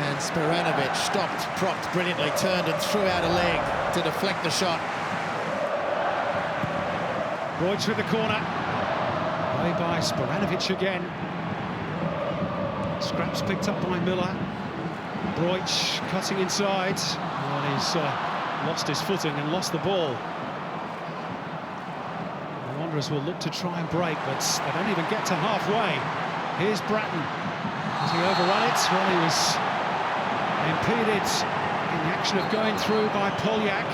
And Spranovic stopped, propped brilliantly, turned and threw out a leg to deflect the shot. Broich with the corner. Play by Spranovic again. Scraps picked up by Miller. Broich cutting inside. And he's lost his footing and lost the ball. The Wanderers will look to try and break, but they don't even get to halfway. Here's Bratton. Has he overrun it? Well, he was impeded in the action of going through by Polyak.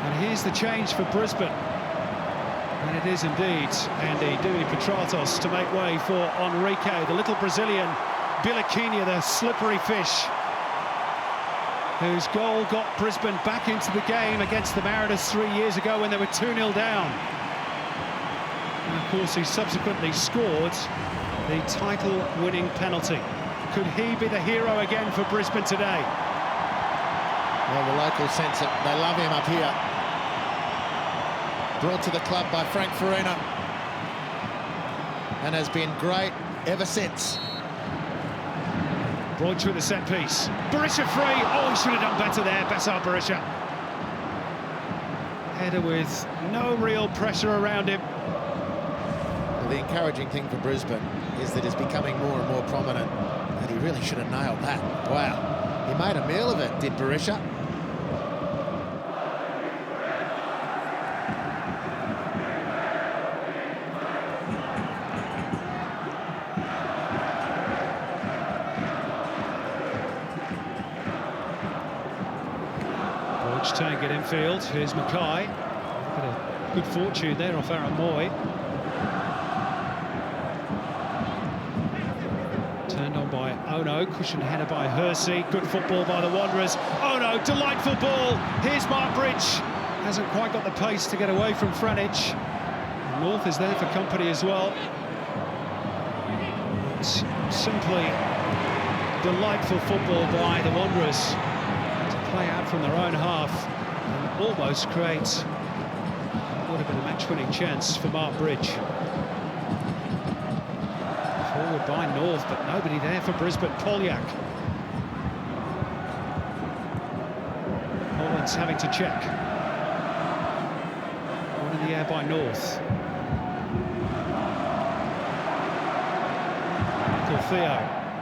And here's the change for Brisbane. And it is indeed Andy Dewey Petratos to make way for Henrique, the little Brazilian, Biliquinha, the slippery fish, whose goal got Brisbane back into the game against the Mariners 3 years ago when they were 2-0 down. And of course he subsequently scored the title-winning penalty. Could he be the hero again for Brisbane today? Well, the locals sense it. They love him up here. Brought to the club by Frank Farina, and has been great ever since. Broad through the set piece. Berisha free. Oh, he should have done better there, Besart Berisha. Header with no real pressure around him. Well, the encouraging thing for Brisbane is that he's becoming more and more prominent, and he really should have nailed that. Wow, he made a meal of it, did Berisha. Take it infield. Here's Mackay. Bit of good fortune there off Aaron Moy. Turned on by Ono. Cushioned header by Hersey. Good football by the Wanderers. Ono, delightful ball. Here's Mark Bridge. Hasn't quite got the pace to get away from Franich. North is there for company as well. It's simply delightful football by the Wanderers. Play out from their own half and almost create what would have been a match-winning chance for Mark Bridge. Forward by North, but nobody there for Brisbane. Polyak. Holland's having to check. One in the air by North. Michael Theo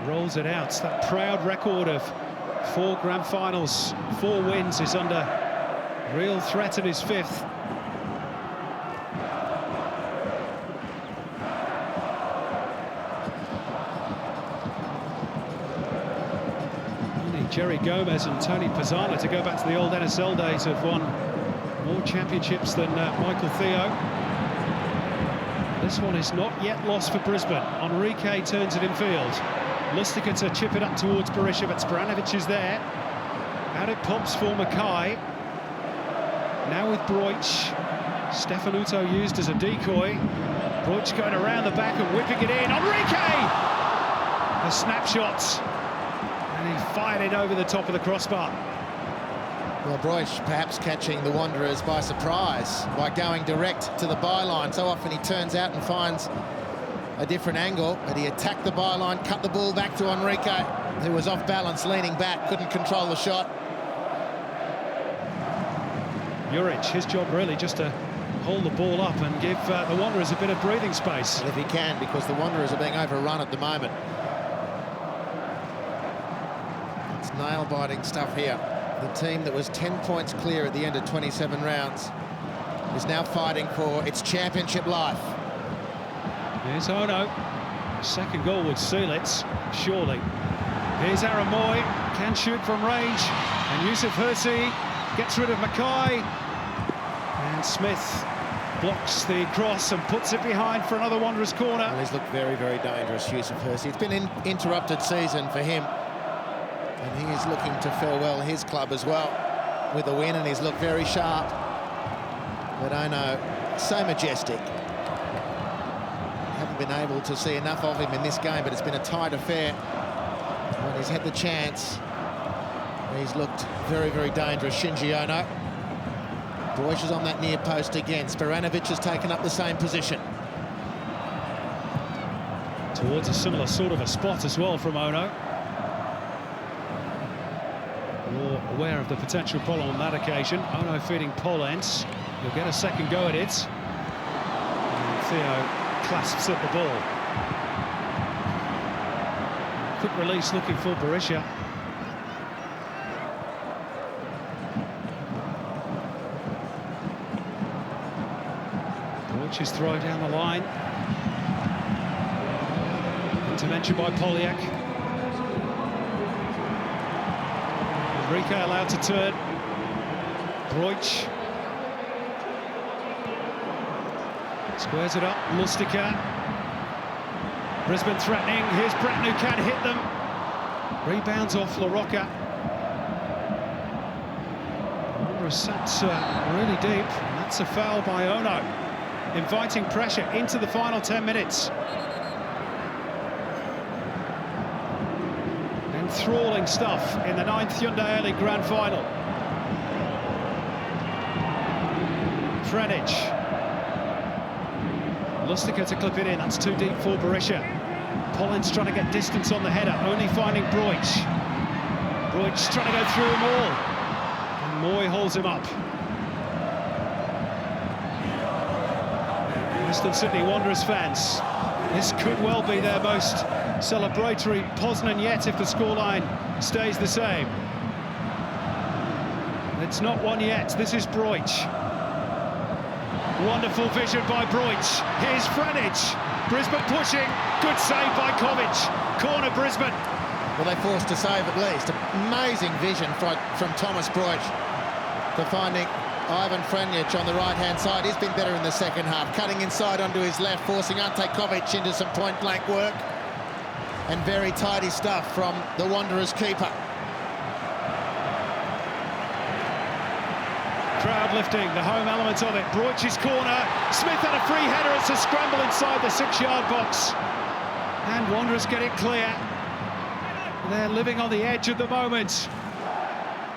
rolls it out. It's that proud record of 4 grand finals, 4 wins, is under real threat in his 5th. Only Jerry Gomez and Tony Pizzana to go back to the old NSL days have won more championships than Michael Theo. This one is not yet lost for Brisbane. Henrique turns it infield. Lustica to chip it up towards Berisha, but Spranovic is there. Out it pops for Mackay. Now with Broich. Stefanuto used as a decoy. Broich going around the back and whipping it in. Henrique! A snapshot. And he fired it over the top of the crossbar. Well, Broich perhaps catching the Wanderers by surprise by going direct to the byline. So often he turns out and finds a different angle, but he attacked the byline, cut the ball back to Henrique, who was off balance, leaning back, couldn't control the shot. Juric, his job really just to hold the ball up and give the Wanderers a bit of breathing space. And if he can, because the Wanderers are being overrun at the moment. It's nail-biting stuff here. The team that was 10 points clear at the end of 27 rounds is now fighting for its championship life. Here's Ono. Second goal would seal it, surely. Here's Aaron Moy, can shoot from range. And Yusuf Hersey gets rid of Mackay. And Smith blocks the cross and puts it behind for another Wanderers corner. Well, he's looked very, very dangerous, Yusuf Hersey. It's been an interrupted season for him. And he is looking to farewell his club as well with a win, and he's looked very sharp. But Ono, so majestic. Haven't been able to see enough of him in this game, but it's been a tight affair. When he's had the chance, he's looked very, very dangerous. Shinji Ono. Broich is on that near post again. Spranovic has taken up the same position. Towards a similar sort of a spot as well from Ono. More aware of the potential problem on that occasion. Ono feeding Polens. He'll get a second go at it. And Theo clasps at the ball. Quick release looking for Berisha. Broich is thrown down the line. Intervention by Polyak. Henrique allowed to turn. Broich squares it up. Lustica. Brisbane threatening. Here's Bratton who can hit them. Rebounds off LaRocca. Wanderers sat really deep. And that's a foul by Ono, inviting pressure into the final 10 minutes. enthralling stuff in the 9th Hyundai A-League Grand Final. Henrique. Lustica to clip it in, that's too deep for Berisha. Pollins trying to get distance on the header, only finding Broich. Broich trying to go through them all. And Moy holds him up. Western Sydney Wanderers fans, this could well be their most celebratory Poznan yet if the scoreline stays the same. It's not one yet, this is Broich. Wonderful vision by Broich. Here's Henrique. Brisbane pushing. Good save by Kovic. Corner Brisbane. Well, they forced to save at least. Amazing vision from Thomas Broich to finding Ivan Henrique on the right-hand side. He's been better in the second half. Cutting inside onto his left, forcing Ante Kovic into some point-blank work. And very tidy stuff from the Wanderers keeper. Crowd lifting, the home element of it. Broich's corner. Smith had a free header. It's a scramble inside the 6-yard box. And Wanderers get it clear. They're living on the edge at the moment.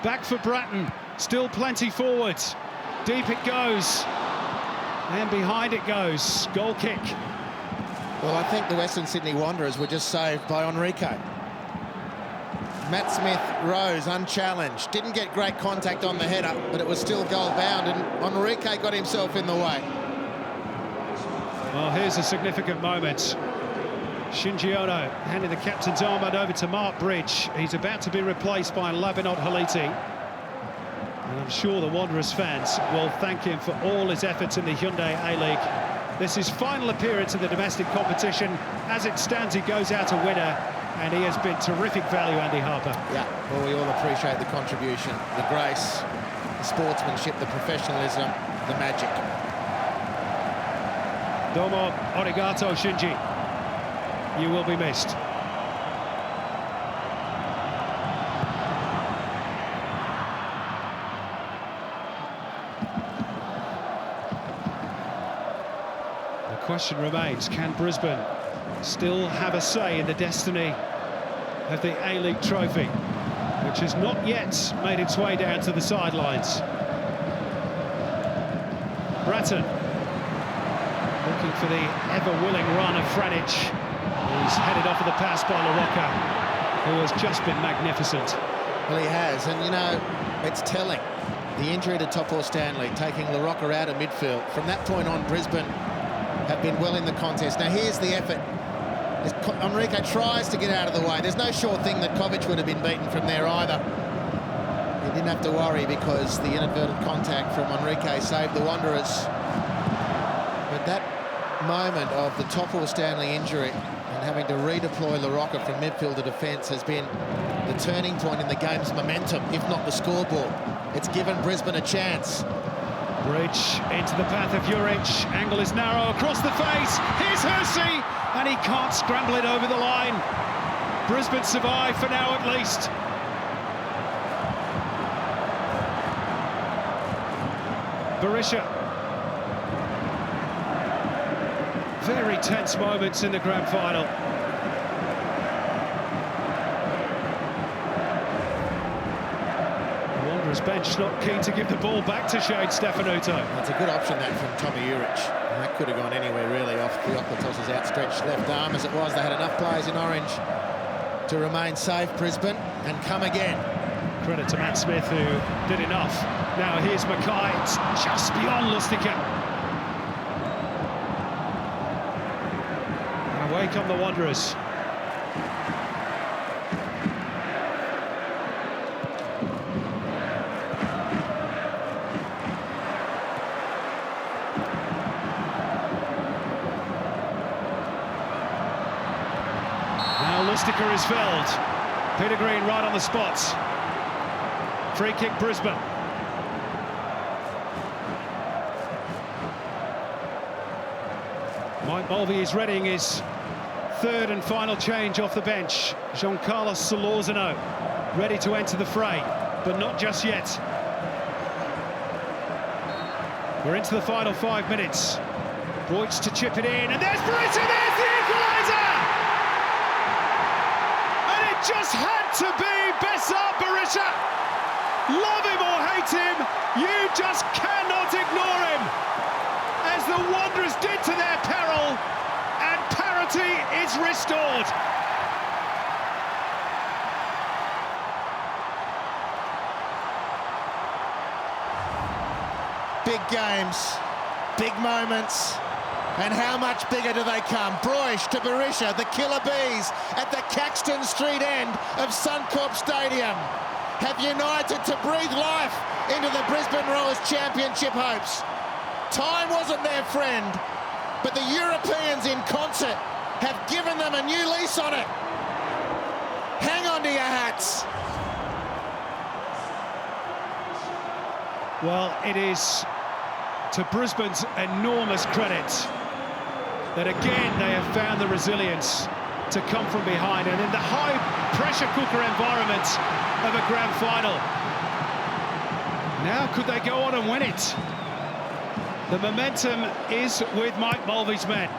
Back for Bratton. Still plenty forward. Deep it goes. And behind it goes. Goal kick. Well, I think the Western Sydney Wanderers were just saved by Henrique. Matt Smith rose unchallenged, didn't get great contact on the header, but it was still goal bound, and Henrique got himself in the way. Well, here's a significant moment. Shinji Ono handing the captain's armband over to Mark Bridge. He's about to be replaced by Labinot Haliti. And I'm sure the Wanderers fans will thank him for all his efforts in the Hyundai A-League. This is his final appearance in the domestic competition. As it stands, he goes out a winner. And he has been terrific value, Andy Harper. Yeah, well, we all appreciate the contribution, the grace, the sportsmanship, the professionalism, the magic. Domo arigato, Shinji. You will be missed. The question remains, can Brisbane still have a say in the destiny of the A-League trophy, which has not yet made its way down to the sidelines? Bratton looking for the ever-willing run of Henrique, who's headed off with a pass by LaRocca, who has just been magnificent. Well, he has, and you know, it's telling. The injury to Topo Stanley, taking LaRocca out of midfield. From that point on, Brisbane have been well in the contest. Now, here's the effort. Henrique tries to get out of the way. There's no sure thing that Kovic would have been beaten from there either. He didn't have to worry because the inadvertent contact from Henrique saved the Wanderers. But that moment of the Topo Stanley injury and having to redeploy LaRocca from midfield to defence has been the turning point in the game's momentum, if not the scoreboard. It's given Brisbane a chance. Bridge into the path of Juric. Angle is narrow across the face. Here's Hersey, and he can't scramble it over the line. Brisbane survive for now at least. Berisha. Very tense moments in the grand final. Bench not keen to give the ball back to Shane Stefanuto. That's a good option, that, from Tommy Juric. And that could have gone anywhere, really, off Theoklitos's outstretched left arm. As it was, they had enough players in orange to remain safe, Brisbane, and come again. Credit to Matt Smith, who did enough. Now here's Mackay, it's just beyond Lustica. And away come the Wanderers. Lustica is felled. Peter Green right on the spot. Free kick Brisbane. Mike Mulvey is readying his third and final change off the bench. Jean-Carlos Solorzano ready to enter the fray, but not just yet. We're into the final 5 minutes. Broich to chip it in, and there's Berisha, there's the equalizer! just had to be Besart Berisha. Love him or hate him, you just cannot ignore him. As the Wanderers did to their peril, and parity is restored. Big games, big moments, and how much bigger do they come? Broish to Berisha, the Killer Bees at the Caxton Street end of Suncorp Stadium have united to breathe life into the Brisbane Roars Championship hopes. Time wasn't their friend, but the Europeans in concert have given them a new lease on it. Hang on to your hats. Well, it is to Brisbane's enormous credit that again they have found the resilience to come from behind, and in the high pressure cooker environment of a grand final. Now could they go on and win it? The momentum is with Mike Mulvey's men.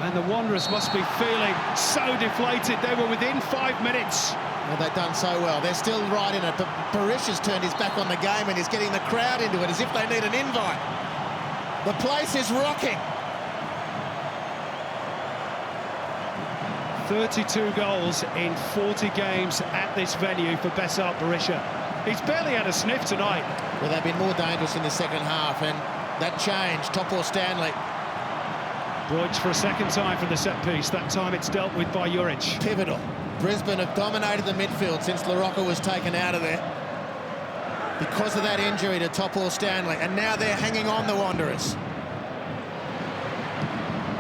And the Wanderers must be feeling so deflated. They were within 5 minutes. Well, they've done so well. They're still right in it, but Berisha's turned his back on the game and is getting the crowd into it as if they need an invite. The place is rocking. 32 goals in 40 games at this venue for Besart Berisha. He's barely had a sniff tonight. Well, they've been more dangerous in the second half, and that change, Top or Stanley. Broich for a second time from the set piece. That time it's dealt with by Juric. Pivotal. Brisbane have dominated the midfield since LaRocca was taken out of there because of that injury to Top or Stanley, and now they're hanging on, the Wanderers.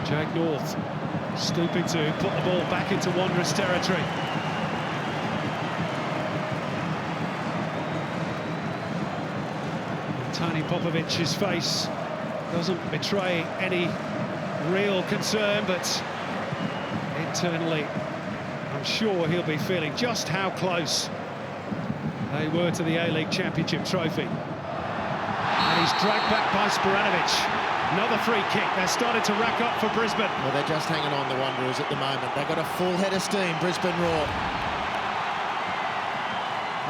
Jake North stooping to put the ball back into Wanderers territory. Tony Popovic's face doesn't betray any real concern, but internally I'm sure he'll be feeling just how close they were to the A-League Championship trophy. And he's dragged back by Sporanovic. Another free kick. They're starting to rack up for Brisbane. Well, they're just hanging on, the Wanderers, at the moment. They've got a full head of steam, Brisbane Roar.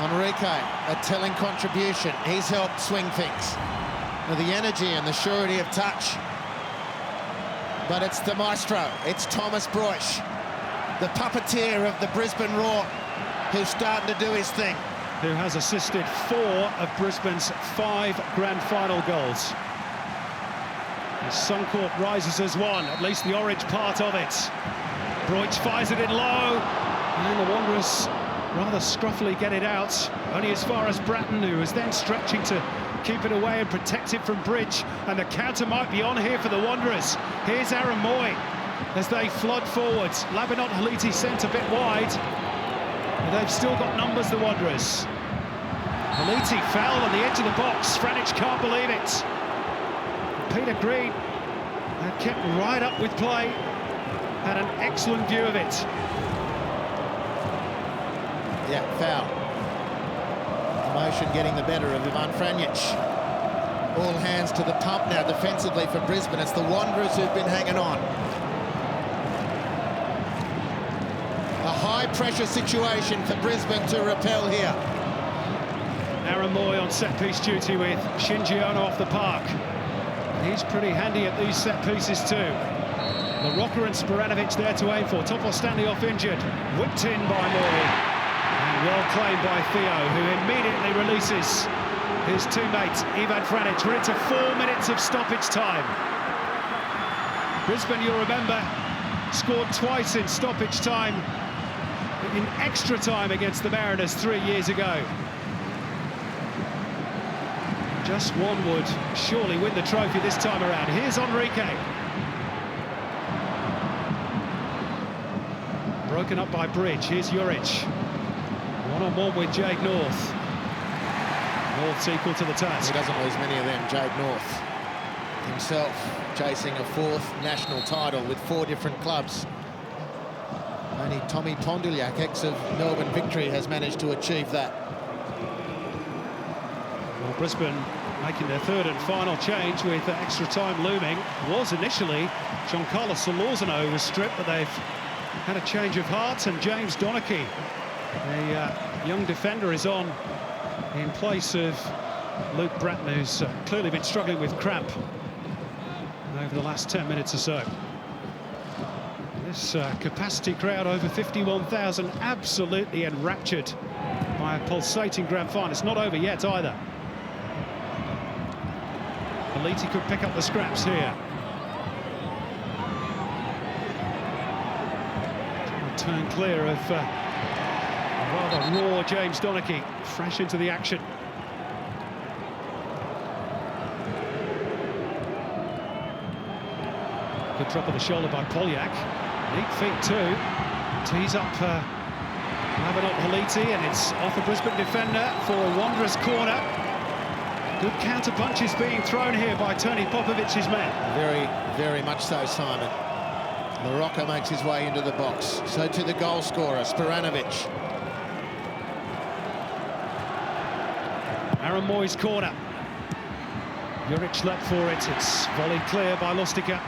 Henrique, a telling contribution. He's helped swing things with the energy and the surety of touch. But it's the maestro, it's Thomas Broish, the puppeteer of the Brisbane Roar, who's starting to do his thing. Who has assisted 4 of Brisbane's 5 grand final goals. As Suncorp rises as one, at least the orange part of it. Broich fires it in low, and the Wanderers rather scruffily get it out, only as far as Bratton, who is then stretching to keep it away and protect it from Bridge, and the counter might be on here for the Wanderers. Here's Aaron Moy as they flood forwards. Labinot Haliti sent a bit wide, but they've still got numbers, the Wanderers. Haliti fouled on the edge of the box. Franic can't believe it. Peter Green had kept right up with play, had an excellent view of it. Yeah, foul. Emotion getting the better of Ivan Franic. All hands to the pump now defensively for Brisbane. It's the Wanderers who've been hanging on. A high-pressure situation for Brisbane to repel here. Aaron Moy on set-piece duty with Shinji Ono off the park. He's pretty handy at these set pieces too. LaRocca and Sporanovic there to aim for. Topo Stanley off injured. Whipped in by Moy. And well claimed by Theo, who immediately releases his teammate Ivan Franic. We're into 4 minutes of stoppage time. Brisbane, you'll remember, scored twice in stoppage time, in extra time against the Mariners 3 years ago. Just one would surely win the trophy this time around. Here's Henrique. Broken up by Bridge. Here's Juric. One-on-one with Jade North. North's equal to the task. He doesn't lose many of them. Jade North himself chasing a 4th national title with 4 different clubs. Only Tommy Ponduliak, ex of Melbourne Victory, has managed to achieve that. Well, Brisbane making their third and final change with extra time looming. Was initially Giancarlo Solorzano who was stripped, but they've had a change of heart, and James Donachie, a young defender, is on in place of Luke Bratton, who's clearly been struggling with cramp over the last 10 minutes or so. This capacity crowd, over 51,000, absolutely enraptured by a pulsating grand final. It's not over yet either. Aliti could pick up the scraps here. Turn clear of rather raw James Donachie, fresh into the action. Good drop of the shoulder by Polyak. Neat feet too. Tees up Labanot Haliti, and it's off a Brisbane defender for a Wanderers corner. Good counter punches being thrown here by Tony Popovic's men. Very much so, Simon. Morocco makes his way into the box. So to the goal scorer, Spiranovic. Aaron Moy's corner. Juric leapt for it. It's volleyed clear by Lustica.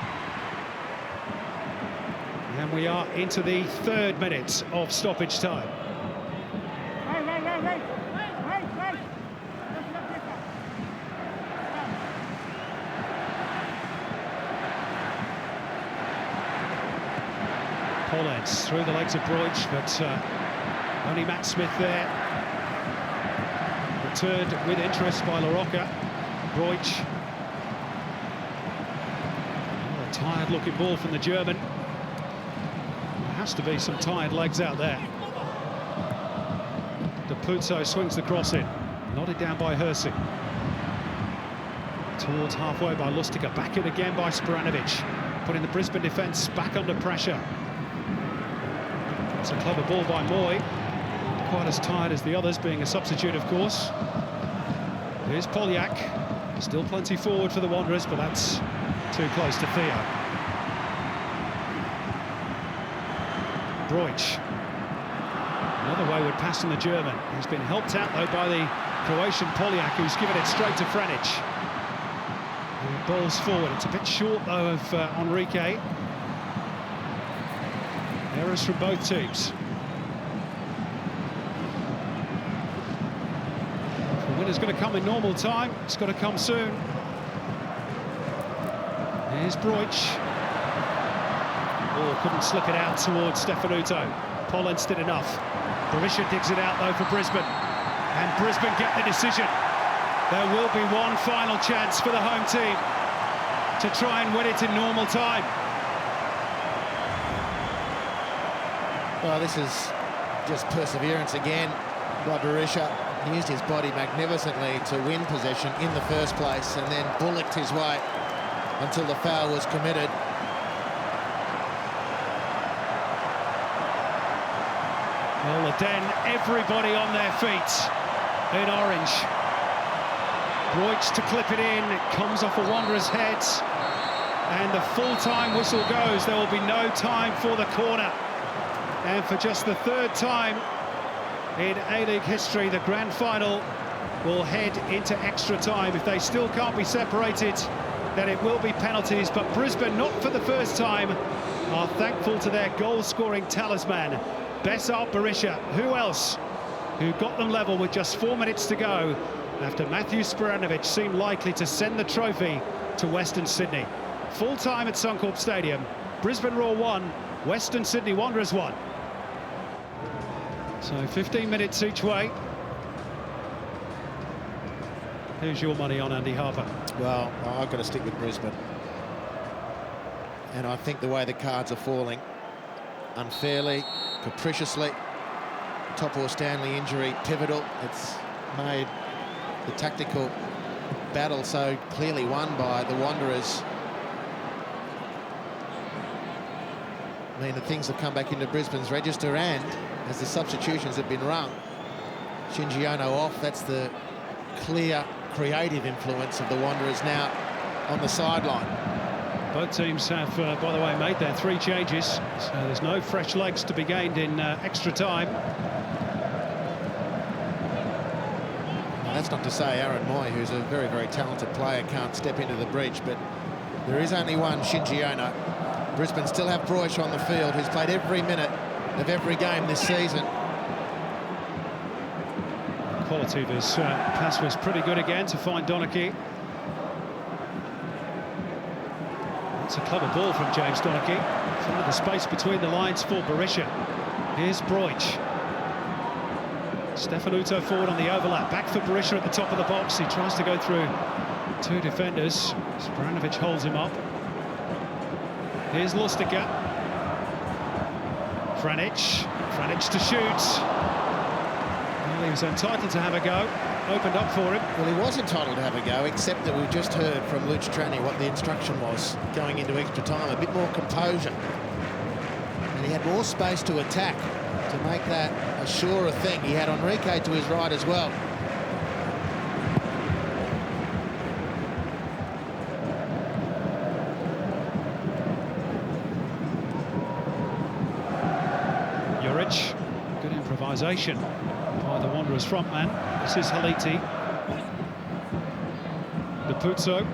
And we are into the 3rd minute of stoppage time. Pollens through the legs of Broich, but only Matt Smith there. Returned with interest by LaRocca. Broich. A tired-looking ball from the German. There has to be some tired legs out there. Depuzo swings the cross in. Nodded down by Hersey. Towards halfway by Lustica. Back in again by Spiranovic. Putting the Brisbane defence back under pressure. It's a clever ball by Moy. Quite as tired as the others, being a substitute, of course. Here's Polyak. Still plenty forward for the Wanderers, but that's too close to Theo. Broich. Another wayward pass from the German. He's been helped out, though, by the Croatian Polyak, who's given it straight to Franic. And balls forward. It's a bit short, though, of Henrique. Errors from both teams. The winner's going to come in normal time. It's got to come soon. Here's Broich. Oh, couldn't slip it out towards Stefanuto. Pollens did enough. Berisha digs it out, though, for Brisbane. And Brisbane get the decision. There will be one final chance for the home team to try and win it in normal time. Well, this is just perseverance again by Berisha. He used his body magnificently to win possession in the first place, and then bullocked his way until the foul was committed. Well, the Den, everybody on their feet in orange. Broich to clip it in. It comes off a Wanderer's head, and the full-time whistle goes. There will be no time for the corner. And for just the 3rd time in A-League history, the grand final will head into extra time. If they still can't be separated, then it will be penalties. But Brisbane, not for the first time, are thankful to their goal-scoring talisman, Besart Berisha. Who else? Who got them level with just 4 minutes to go after Matthew Spiranovic seemed likely to send the trophy to Western Sydney. Full time at Suncorp Stadium. Brisbane Roar 1, Western Sydney Wanderers 1. So 15 minutes each way. Who's your money on, Andy Harper? Well, I've got to stick with Brisbane. And I think the way the cards are falling, unfairly, capriciously, Topor Stanley injury pivotal. It's made the tactical battle so clearly won by the Wanderers. I mean, the things have come back into Brisbane's register, and as the substitutions have been rung, Shinji Ono off, that's the clear creative influence of the Wanderers now on the sideline. Both teams have, by the way, made their 3 changes, so there's no fresh legs to be gained in extra time. Now That's not to say Aaron Moy, who's a very, very talented player, can't step into the breach, but there is only one, Shinji Ono. Brisbane still have Broich on the field, who's played every minute of every game this season. Quality of his pass was pretty good again to find Donachie. It's a clever ball from James Donachie. Found the space between the lines for Berisha. Here's Broich. Stefanuto forward on the overlap. Back for Berisha at the top of the box. He tries to go through two defenders. Spranovic holds him up. Here's Lustica. Franic to shoot. Well, he was entitled to have a go. Opened up for him. Well, he was entitled to have a go, except that we've just heard from Luch Trani what the instruction was going into extra time. A bit more composure. And he had more space to attack to make that a surer thing. He had Henrique to his right as well. Juric, good improvisation by the Wanderers frontman. This is Henrique. Napuzzo.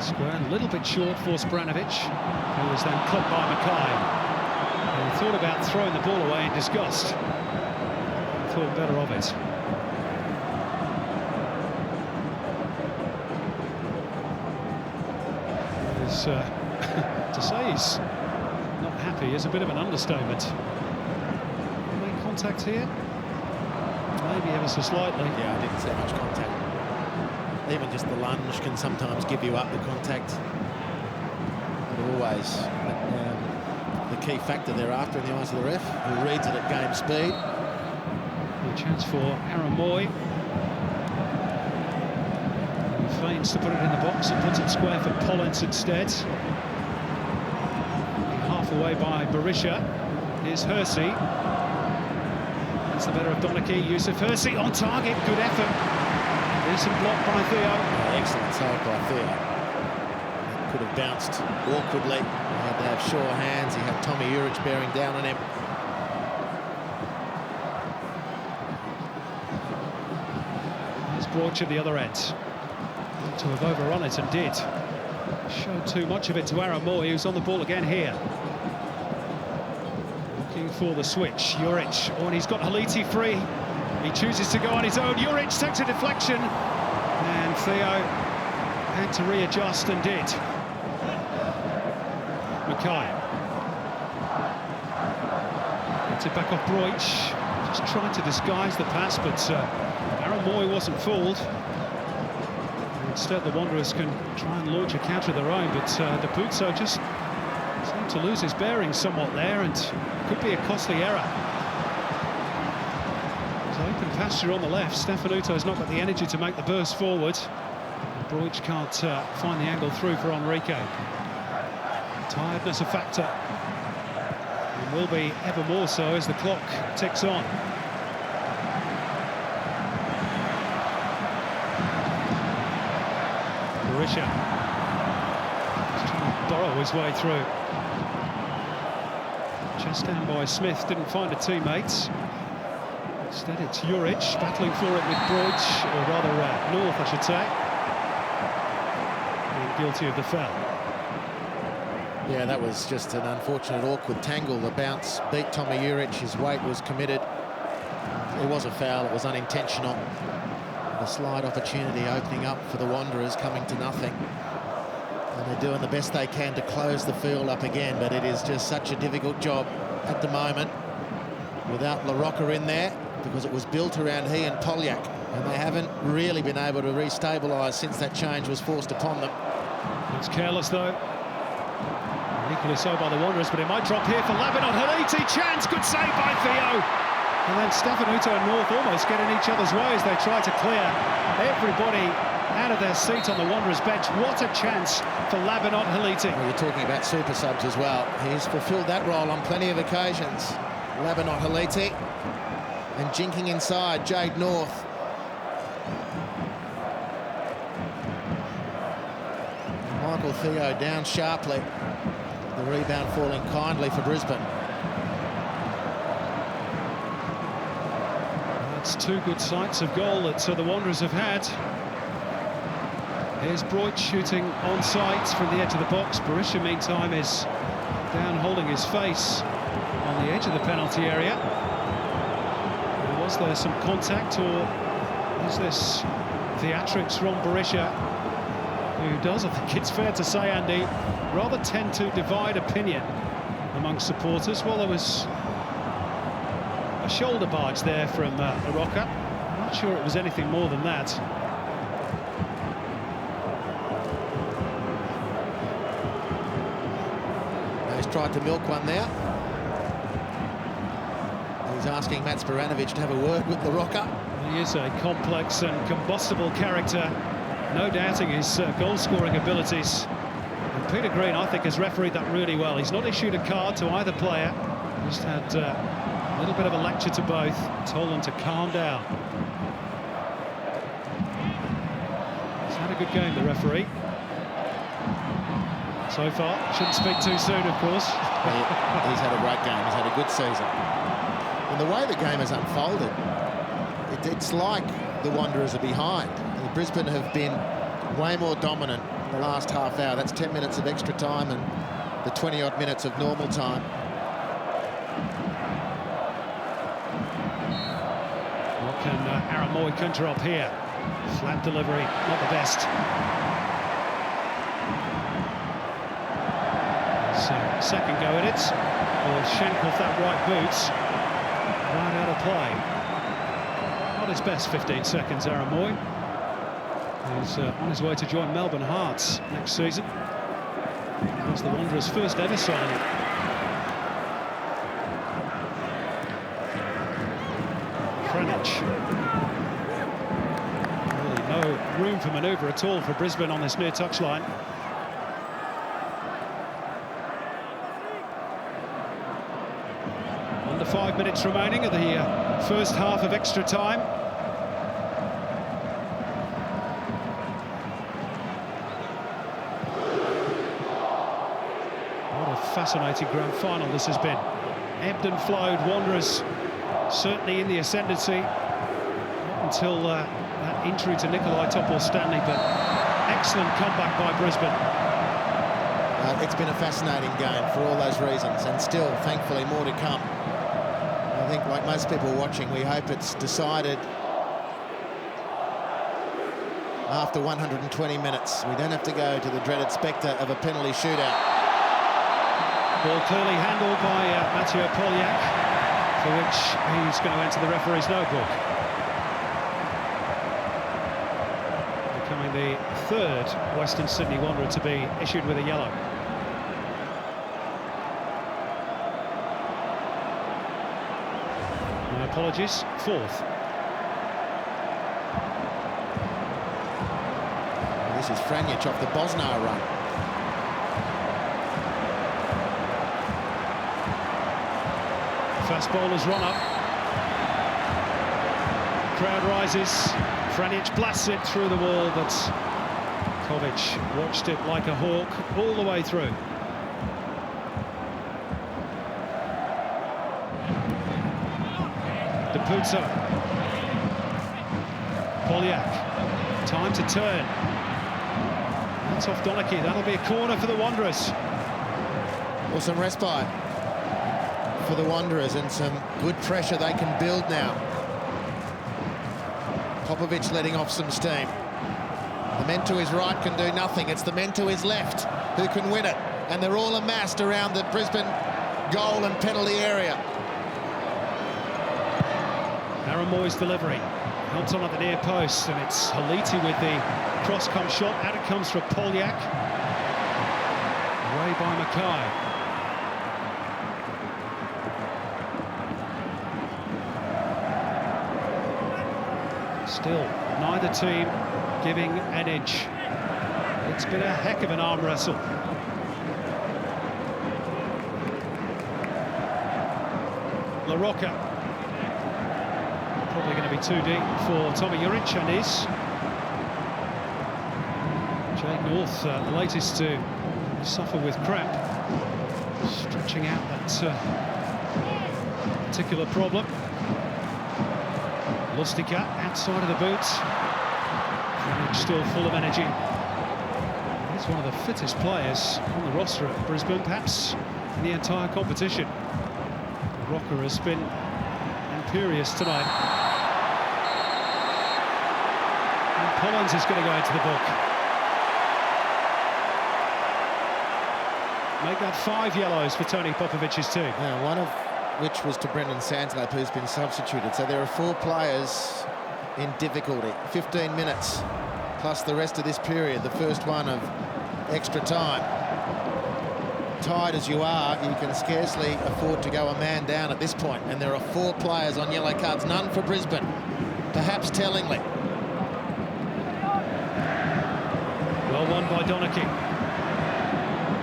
Square a little bit short for Spranovic, who was then cut by Mackay. He thought about throwing the ball away in disgust. Thought better of it. To say he's not happy is a bit of an understatement. Make contact here? Maybe ever so slightly. Yeah, I didn't see much contact. Even just the lunge can sometimes give you up the contact. But always the key factor thereafter in the eyes of the ref, who reads it at game speed. A chance for Aaron Moy. He feigns to put it in the box and puts it square for Pollins instead. Half away by Berisha. Here's Hersey. That's the better of Donachie. Yusuf Hersey on target. Good effort. Decent block by Theo. Excellent save by Theo. It could have bounced awkwardly. He had to have sure hands. He had Tommy Juric bearing down on him. Here's Broich at the other end. To have overrun it and did. Showed too much of it to Aaron Moy, who's on the ball again here. Looking for the switch. Juric. Oh, and he's got Henrique free. He chooses to go on his own. Juric takes a deflection. And Theo had to readjust and did. Mackay. Gets it back off Broich. Just trying to disguise the pass, but Aaron Moy wasn't fooled. Instead, the Wanderers can try and launch a counter of their own, but Napuzzo just seemed to lose his bearings somewhat there, and could be a costly error. Open pasture on the left. Stefanuto's not got the energy to make the burst forward. Broich can't find the angle through for Henrique. Tiredness a factor, and will be ever more so as the clock ticks on. Berisha just trying to burrow his way through. Chest down by Smith, didn't find a teammate. Instead, it's Juric battling for it with Broich, or rather North, I should say. And guilty of the foul. Yeah, that was just an unfortunate, awkward tangle. The bounce beat Tommy Juric. His weight was committed. It was a foul. It was unintentional. A slight opportunity opening up for the Wanderers, coming to nothing. And they're doing the best they can to close the field up again, but it is just such a difficult job at the moment without LaRocca in there, because it was built around he and Polyak, and they haven't really been able to restabilise since that change was forced upon them. It's careless, though. Equally so by the Wanderers, but it might drop here for Lavinot. Henrique, chance, good save by Theo. And then Stefanuto and North almost get in each other's way as they try to clear everybody out of their seat on the Wanderers bench. What a chance for Lavinot Henrique. Well, you're talking about super subs as well. He's fulfilled that role on plenty of occasions. Lavinot Henrique. And jinking inside, Jade North. Michael Theo down sharply. The rebound falling kindly for Brisbane. It's two good sights of goal that the Wanderers have had. Here's Broich shooting on sight from the edge of the box. Berisha, meantime, is down holding his face on the edge of the penalty area. Was there some contact, or is this theatrics from Berisha, who does, I think it's fair to say, Andy, rather tend to divide opinion among supporters? Well, there was a shoulder barge there from LaRocca. I'm not sure it was anything more than that. He's tried to milk one there. He's asking Mats Baranovic to have a word with LaRocca. He is a complex and combustible character, no doubting his goal-scoring abilities. And Peter Green, I think, has refereed that really well. He's not issued a card to either player. Just had a little bit of a lecture to both, told them to calm down. He's had a good game, the referee. So far, shouldn't speak too soon, of course. He's had a great game, he's had a good season. And the way the game has unfolded, it's like the Wanderers are behind. Brisbane have been way more dominant the last half hour. That's 10 minutes of extra time and the 20-odd minutes of normal time. What can Aaron Moy conjure up here? Flat delivery, not the best. So, second go at it. Will shank off that right boot. Right out of play. Not his best 15 seconds, Aaron Moy. He's on his way to join Melbourne Hearts next season. That's the Wanderers' first ever signing. Henrique. Really no room for manoeuvre at all for Brisbane on this near touchline. Under 5 minutes remaining of the first half of extra time. What a fascinating grand final this has been. Ebbed and flowed. Wanderers certainly in the ascendancy. Not until that injury to Nikolai Topor-Stanley, but excellent comeback by Brisbane. It's been a fascinating game for all those reasons, and still, thankfully, more to come. I think, like most people watching, we hope it's decided after 120 minutes. We don't have to go to the dreaded spectre of a penalty shootout. Ball clearly handled by Mathieu Poliak, for which he's going to enter the referee's notebook. Becoming the third Western Sydney Wanderer to be issued with a yellow. My apologies, fourth. This is Franjic off the Bosnar run. Fast bowler's run up. Crowd rises. Franjic blasts it through the wall, but Kovic watched it like a hawk all the way through. Depuzo. Poliak. Time to turn. That's off Donachie. That'll be a corner for the Wanderers. Well, some respite for the Wanderers and some good pressure they can build now. Popovic letting off some steam. The men to his right can do nothing. It's the men to his left who can win it. And they're all amassed around the Brisbane goal and penalty area. Aaron Moy's delivery. Helps on at the near post, and it's Haliti with the cross-come shot. Out it comes for Poliak. Away by Mackay. Still, neither team giving an inch. It's been a heck of an arm wrestle. LaRocca. Probably going to be too deep for Tommy Juric, and is. Jake North, the latest to suffer with cramp. Stretching out that particular problem. Lustica outside of the boot. Henrique still full of energy. He's one of the fittest players on the roster at Brisbane, perhaps in the entire competition. The rocker has been imperious tonight. And Collins is going to go into the book. Make that 5 yellows for Tony Popovic's team. Yeah, one of which was to Brendan Santalab, who's been substituted. So there are 4 players in difficulty. 15 minutes plus the rest of this period, the first one of extra time. Tied as you are, you can scarcely afford to go a man down at this point, and there are 4 players on yellow cards, none for Brisbane, perhaps tellingly. Well won by Donachie.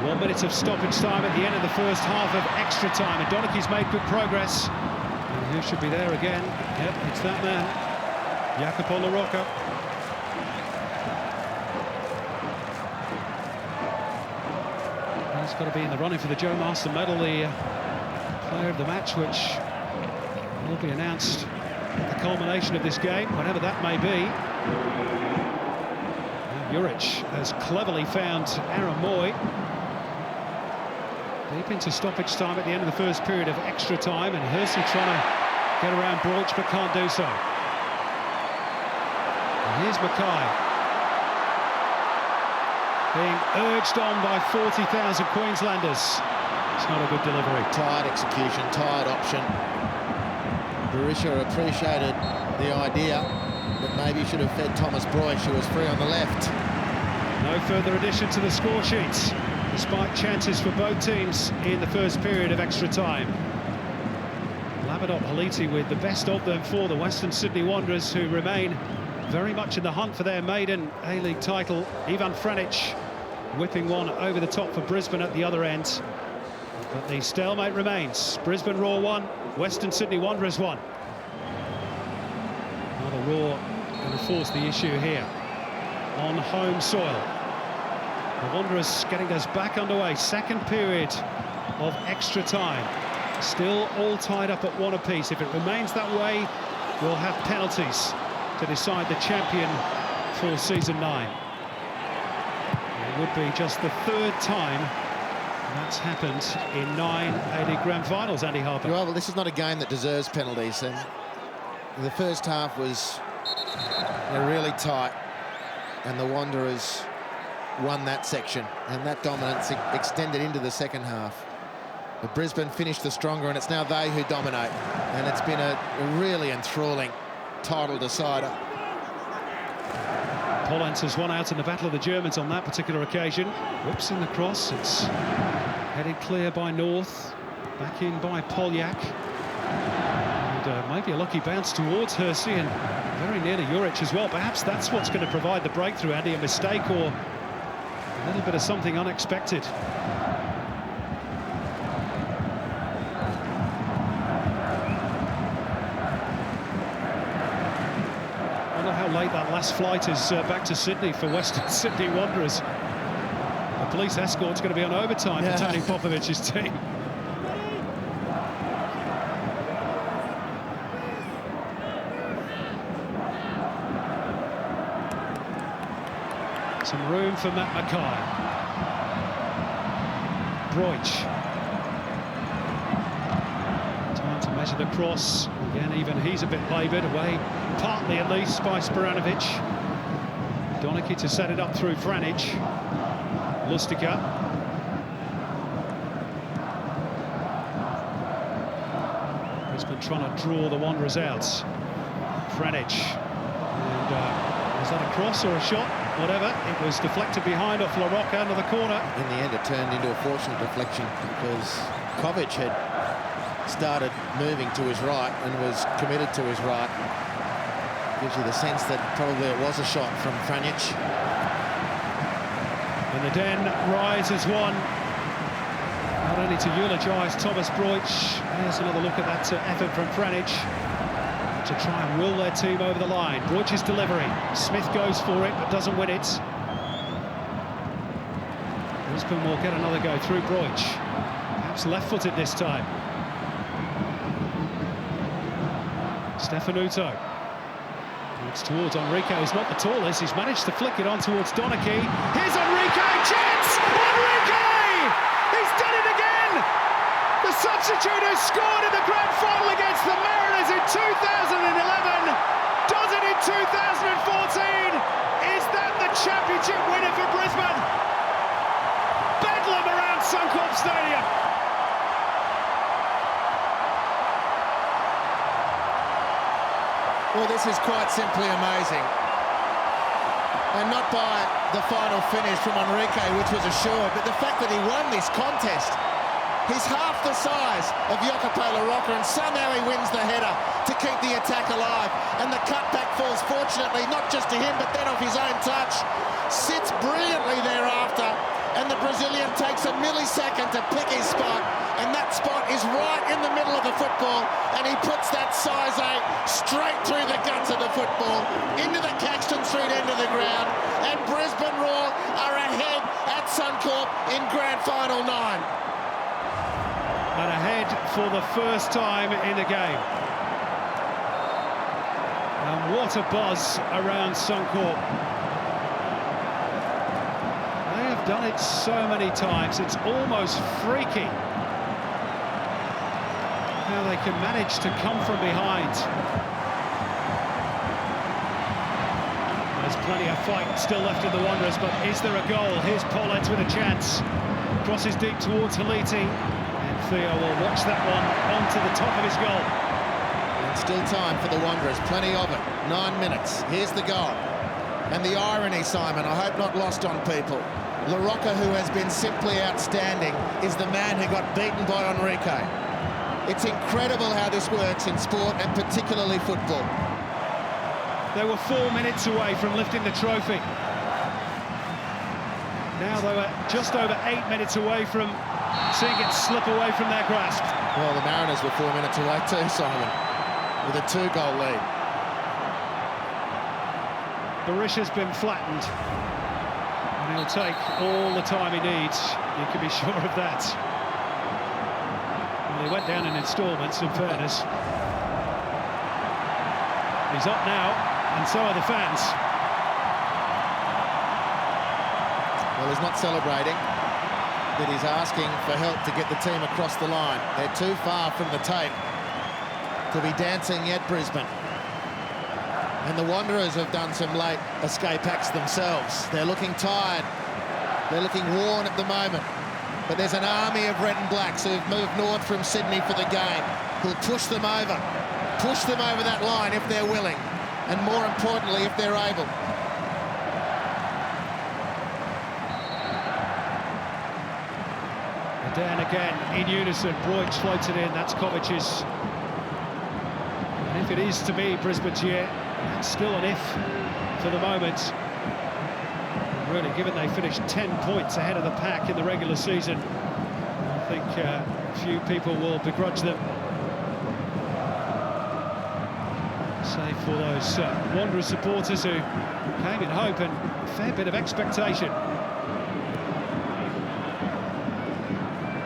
1 minute of stoppage time at the end of the first half of extra time, and Donachie's made good progress. And who should be there again? Yep, it's that man, Jacopo La Rocca. He's got to be in the running for the Joe Marston medal, the player of the match, which will be announced at the culmination of this game, whatever that may be. Juric has cleverly found Aaron Moy. Deep into stoppage time at the end of the first period of extra time, and Hersey trying to get around Broich, but can't do so. And here's Mackay, being urged on by 40,000 Queenslanders. It's not a good delivery. Tired execution, tired option. Berisha appreciated the idea, but maybe should have fed Thomas Broich, who was free on the left. No further addition to the score sheets, despite chances for both teams in the first period of extra time. Labadop Haliti with the best of them for the Western Sydney Wanderers, who remain very much in the hunt for their maiden A-League title. Ivan Franic whipping one over the top for Brisbane at the other end. But the stalemate remains. Brisbane Roar 1, Western Sydney Wanderers 1. Now the Roar going to force the issue here on home soil. The Wanderers getting us back underway. Second period of extra time. Still all tied up at 1 apiece. If it remains that way, we'll have penalties to decide the champion for season 9. It would be just the 3rd time that's happened in 9 A-League Grand Finals, Andy Harper. Well, this is not a game that deserves penalties. And the first half was really tight, and the Wanderers won that section, and that dominance extended into the second half. But Brisbane finished the stronger, and it's now they who dominate. And it's been a really enthralling title decider. Pollens has won out in the battle of the Germans on that particular occasion. Whips in the cross, it's headed clear by North, back in by Polyak. And maybe a lucky bounce towards Hersey, and very near to Juric as well. Perhaps that's what's going to provide the breakthrough, Andy, a mistake or a little bit of something unexpected. I wonder how late that last flight is back to Sydney for Western Sydney Wanderers. The police escort's going to be on overtime for Tony Popovic's team. Some room for Matt Mackay. Broich. Time to measure the cross. Again, even he's a bit laboured away, partly at least, by Sporanovic. Donachie to set it up through Franic. Lustica. Brisbane trying to draw the Wanderers out. Franic. And was that a cross or a shot? Whatever, it was deflected behind off La Rocca under the corner. In the end, it turned into a fortunate deflection because Kovic had started moving to his right and was committed to his right. Gives you the sense that probably it was a shot from Franic. And the Den rises one. Not only to eulogise Thomas Broich. There's another look at that effort from Franic to try and will their team over the line. Broich's delivery. Smith goes for it, but doesn't win it. Brisbane will get another go through Broich. Perhaps left-footed this time. Stefanuto. It's towards Henrique, who's not the tallest. He's managed to flick it on towards Donachie. Here's Henrique, chance! Henrique! He's done it again! The substitute who scored in the grand final against the Mariners in 2011 does it in 2014. Is that the championship winner for Brisbane? Bedlam around Suncorp Stadium. Well, this is quite simply amazing. And not by the final finish from Henrique, which was assured, but the fact that he won this contest. He's half the size of Jacopo LaRocca, and somehow he wins the header to keep the attack alive. And the cutback falls, fortunately, not just to him, but then off his own touch. Sits brilliantly thereafter, and the Brazilian takes a millisecond to pick his spot. And that spot is right in the middle of the football, and he puts that size 8 straight through the guts of the football, into the Caxton Street end of the ground, and Brisbane Roar are ahead at Suncorp in Grand Final 9. And ahead for the first time in the game. And what a buzz around Suncorp. They have done it so many times, it's almost freaky how they can manage to come from behind. There's plenty of fight still left in the Wanderers, but is there a goal? Here's Pollard with a chance. Crosses deep towards Haliti, and Theo will watch that one onto the top of his goal. And still time for the Wanderers, plenty of it. 9 minutes, here's the goal. And the irony, Simon, I hope not lost on people. LaRocca, who has been simply outstanding, is the man who got beaten by Henrique. It's incredible how this works in sport, and particularly football. They were 4 minutes away from lifting the trophy. Now they were just over 8 minutes away from seeing it slip away from their grasp. Well, the Mariners were 4 minutes away too, Simon, with a 2-goal lead. Berisha's been flattened, and he'll take all the time he needs. You can be sure of that. Well, he went down in instalments, in fairness. He's up now, and so are the fans. Well, he's not celebrating, but he's asking for help to get the team across the line. They're too far from the tape to be dancing yet, Brisbane. And the Wanderers have done some late escape acts themselves. They're looking tired. They're looking worn at the moment. But there's an army of red and blacks who've moved north from Sydney for the game, who'll push them over that line if they're willing, and more importantly, if they're able. And then again, in unison, Broich floats it in. That's Kovic's. And if it is to be Brisbane's year, that's still an if for the moment. Really, given they finished 10 points ahead of the pack in the regular season, I think few people will begrudge them. Save for those Wanderers supporters who came in hope and a fair bit of expectation.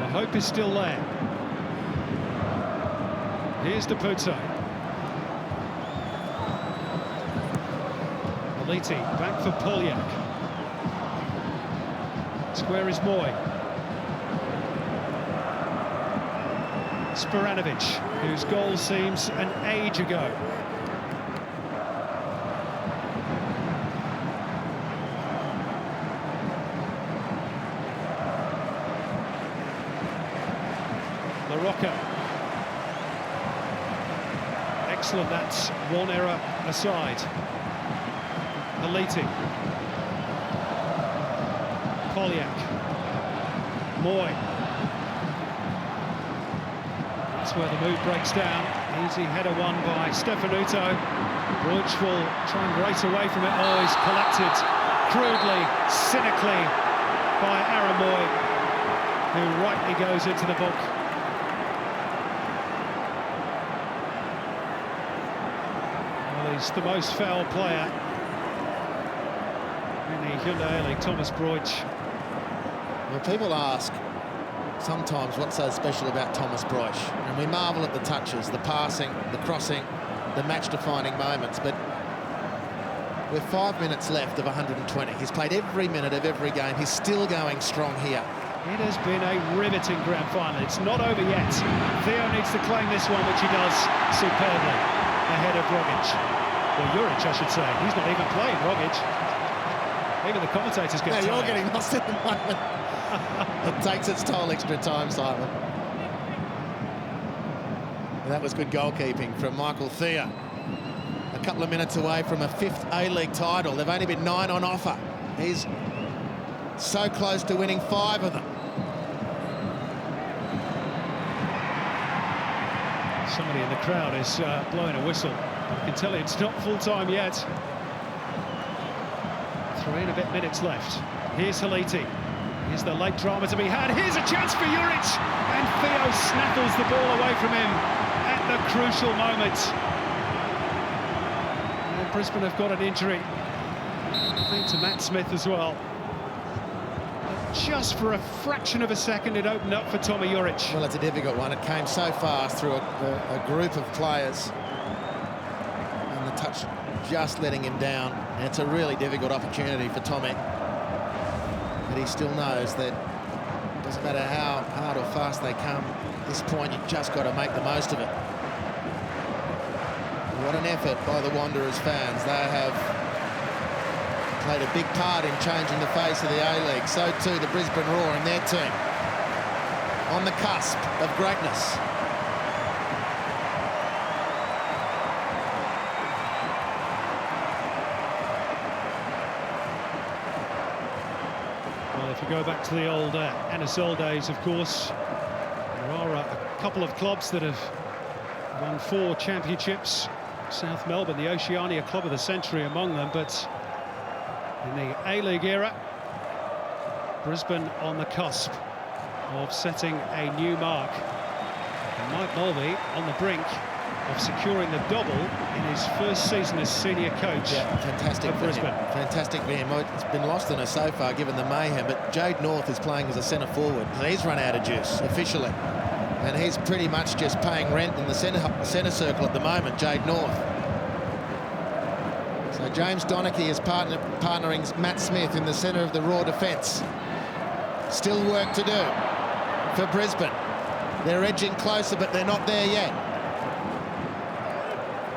The hope is still there. Here's Deputo. Haliti back for Polyak. Square is Moy. Sporanovic, whose goal seems an age ago. LaRocca. Excellent, that's one error aside. Haliti. Polyak. Moy. That's where the move breaks down. Easy header won by Stefanuto. Broich will try and race away from it. Oh, he's collected crudely, cynically by Aaron Moy, who rightly goes into the book. Well, he's the most foul player in the Hyundai A-League, Thomas Broich. Well, people ask sometimes what's so special about Thomas Broich, and we marvel at the touches, the passing, the crossing, the match-defining moments, but with 5 minutes left of 120. He's played every minute of every game. He's still going strong here. It has been a riveting grand final. It's not over yet. Theo needs to claim this one, which he does superbly, ahead of Rogic. Well, Juric, I should say. He's not even playing, Rogic. Even the commentators get tired. You're getting lost in the moment. It takes its toll extra time, Simon. And that was good goalkeeping from Michael Theo. A couple of minutes away from a 5th A-League title. They've only been 9 on offer. He's so close to winning 5 of them. Somebody in the crowd is blowing a whistle. I can tell you it's not full-time yet. 3 and a bit minutes left. Here's Henrique. Here's the late drama to be had. Here's a chance for Juric, and Theo snaffles the ball away from him at the crucial moment. And Brisbane have got an injury, I think, to Matt Smith as well. Just for a fraction of a second, it opened up for Tommy Juric. Well, it's a difficult one. It came so fast through a group of players, and the touch just letting him down. And it's a really difficult opportunity for Tommy. But he still knows that it doesn't matter how hard or fast they come, at this point you've just got to make the most of it. What an effort by the Wanderers fans. They have played a big part in changing the face of the A-League. So too the Brisbane Roar and their team, on the cusp of greatness. Well, if you go back to the old NSL days, of course, there are a couple of clubs that have won 4 championships. South Melbourne, the Oceania Club of the Century among them, but in the A-League era, Brisbane on the cusp of setting a new mark. And Mike Mulvey on the brink of securing the double in his first season as senior coach. Yeah, fantastic for Brisbane. him. Fantastic for him. It's been lost on us so far, given the mayhem, but Jade North is playing as a centre forward. He's run out of juice, officially. And he's pretty much just paying rent in the centre circle at the moment, Jade North. So James Donachie is partnering Matt Smith in the centre of the Raw defence. Still work to do for Brisbane. They're edging closer, but they're not there yet.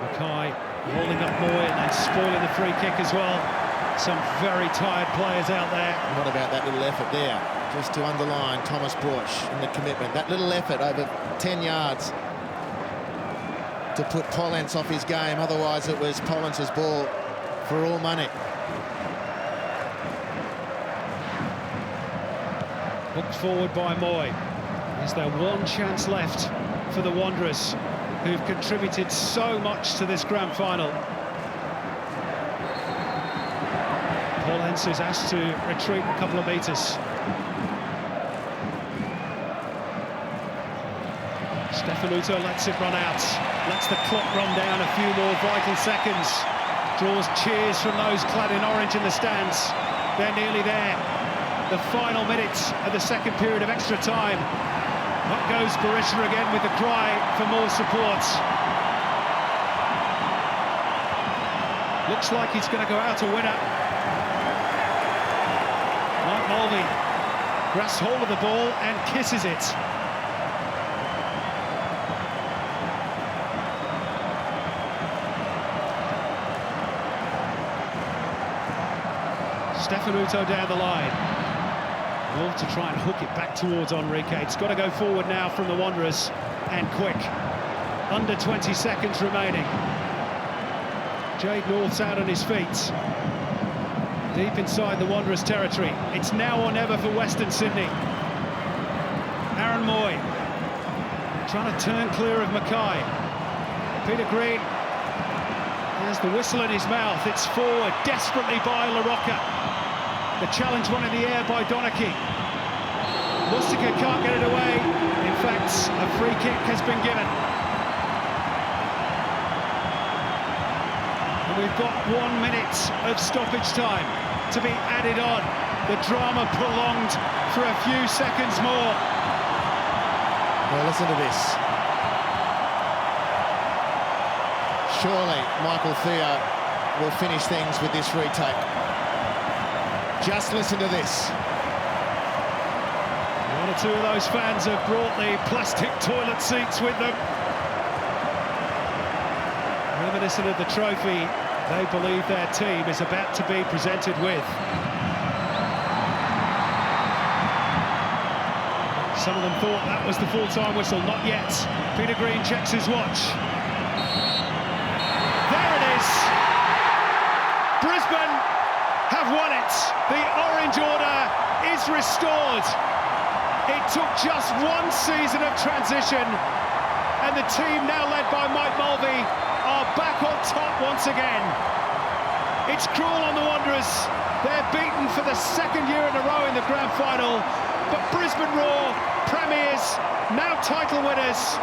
Mackay holding up Moy and then spoiling the free kick as well. Some very tired players out there. What about that little effort there? Just to underline Thomas Broich and the commitment. That little effort over 10 yards to put Pollens off his game. Otherwise, it was Pollens' ball for all money. Hooked forward by Moy. Is there one chance left for the Wanderers, who've contributed so much to this grand final? Pollens is asked to retreat a couple of metres. Stefanuto lets it run out, lets the clock run down a few more vital seconds, draws cheers from those clad in orange in the stands. They're nearly there. The final minutes of the second period of extra time. Up goes Berisha again with the cry for more support. Looks like he's going to go out a winner. Mike Mulvey grasps hold of the ball and kisses it. Stefanuto down the line. Wolf to try and hook it back towards Henrique. It's got to go forward now from the Wanderers, and quick. Under 20 seconds remaining. Jade North's out on his feet. Deep inside the Wanderers' territory. It's now or never for Western Sydney. Aaron Moy trying to turn clear of Mackay. Peter Green has the whistle in his mouth. It's forward desperately by LaRocca. The challenge one in the air by Donachie. Lustica can't get it away. In fact, a free kick has been given. And we've got 1 minute of stoppage time to be added on. The drama prolonged for a few seconds more. Well, listen to this. Surely Michael Theo will finish things with this retake. Just listen to this. One or two of those fans have brought the plastic toilet seats with them. Reminiscent of the trophy they believe their team is about to be presented with. Some of them thought that was the full-time whistle, not yet. Peter Green checks his watch. There it is! Brisbane have won it. The Orange Order is restored. It took just one season of transition, and the team now led by Mike Mulvey are back on top once again. It's cruel on the Wanderers. They're beaten for the second year in a row in the grand final, but Brisbane Roar, premiers, now title winners,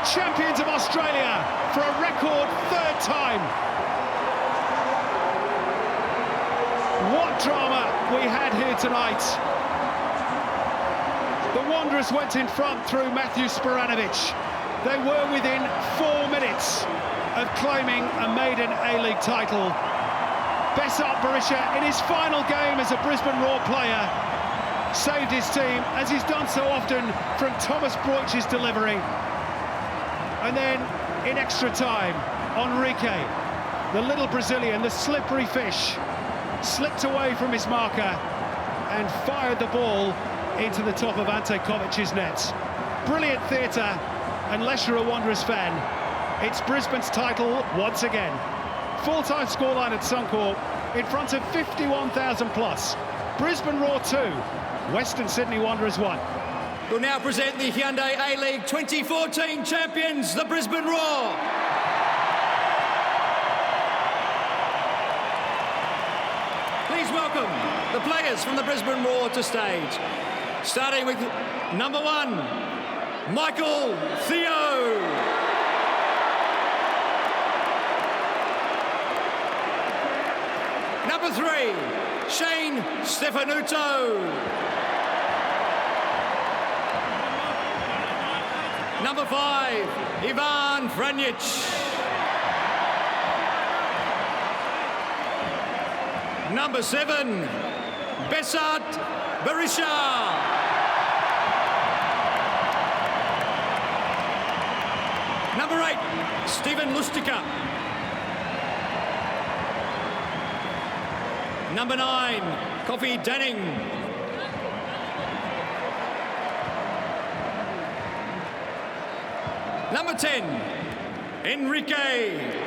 champions of Australia for a record third time. What drama we had here tonight. The Wanderers went in front through Matthew Sporanovic. They were within 4 minutes of claiming a maiden A-League title. Besart Berisha, in his final game as a Brisbane Roar player, saved his team, as he's done so often, from Thomas Broich's delivery. And then, in extra time, Henrique, the little Brazilian, the slippery fish, slipped away from his marker and fired the ball into the top of Ante Kovic's net. Brilliant theatre, unless you're a Wanderers fan. It's Brisbane's title once again. Full-time scoreline at Suncorp in front of 51,000 plus. Brisbane Roar 2, Western Sydney Wanderers 1. We'll now present the Hyundai A-League 2014 champions, the Brisbane Roar. Please welcome the players from the Brisbane Roar to stage. Starting with number 1, Michael Theo. Number 3, Shane Stefanuto. Number 5, Ivan Franjic. Number 7, Besart Berisha. Number 8, Stephen Lustica. Number 9, Coffee Denning. Number 10, Henrique.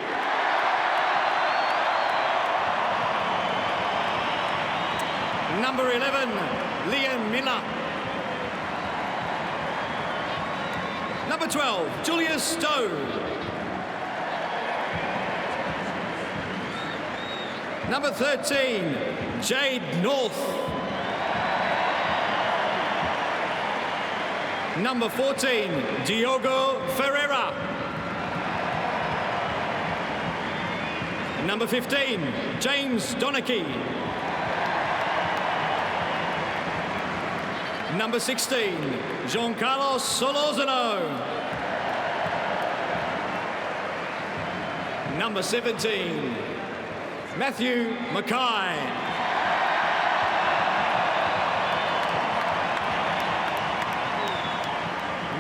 Number 11, Liam Miller. Number 12, Julius Stowe. Number 13, Jade North. Number 14, Diogo Ferreira. Number 15, James Donachie. Number 16, Giancarlo Solorzano. Number 17, Matthew Mackay.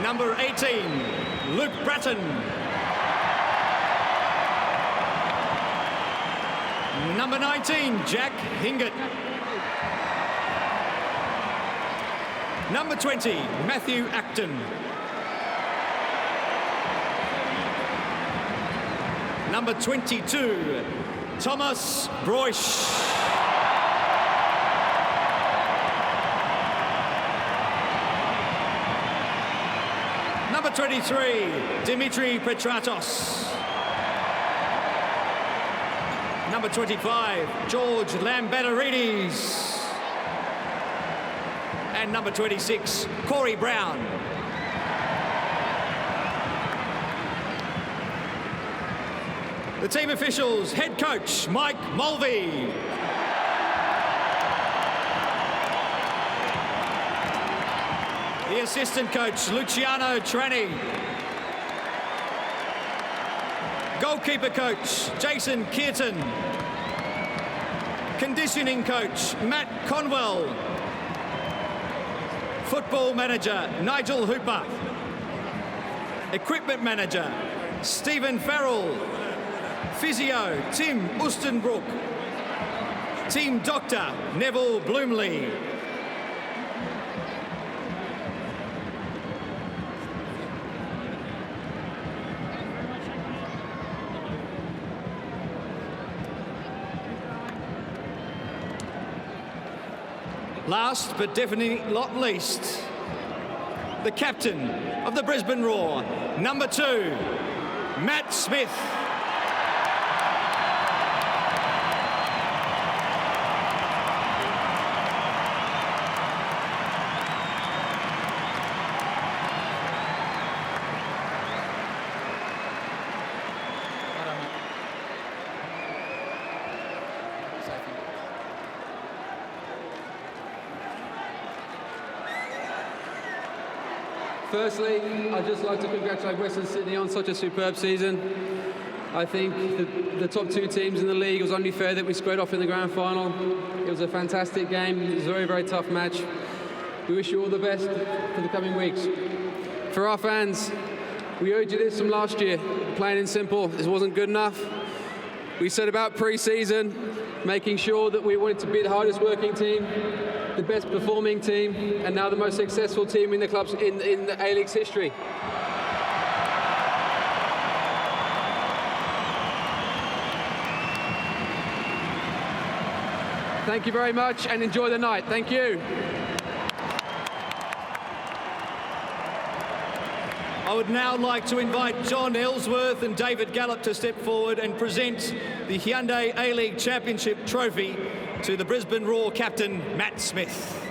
Number 18, Luke Bratton. Number 19, Jack Hingett. Number 20, Matthew Acton. Number 22, Thomas Broich. Number 23, Dimitri Petratos. Number 25, George Lambettaridis. And number 26, Corey Brown. The team officials, head coach Mike Mulvey. The assistant coach Luciano Tranni. Goalkeeper coach Jason Kearton. Conditioning coach, Matt Conwell. Football manager, Nigel Hooper. Equipment manager, Stephen Farrell. Physio, Tim Ustenbrook. Team doctor, Neville Bloomley. Last but definitely not least, the captain of the Brisbane Roar, number 2, Matt Smith. Firstly, I'd just like to congratulate Western Sydney on such a superb season. I think the top 2 teams in the league, it was only fair that we squared off in the grand final. It was a fantastic game. It was a very, very tough match. We wish you all the best for the coming weeks. For our fans, we owed you this from last year. Plain and simple, this wasn't good enough. We set about pre-season, making sure that we wanted to be the hardest working team, the best performing team, and now the most successful team in the club's in the A-League's history. Thank you very much and enjoy the night. Thank you. I would now like to invite John Ellsworth and David Gallop to step forward and present the Hyundai A-League Championship trophy to the Brisbane Roar captain, Matt Smith.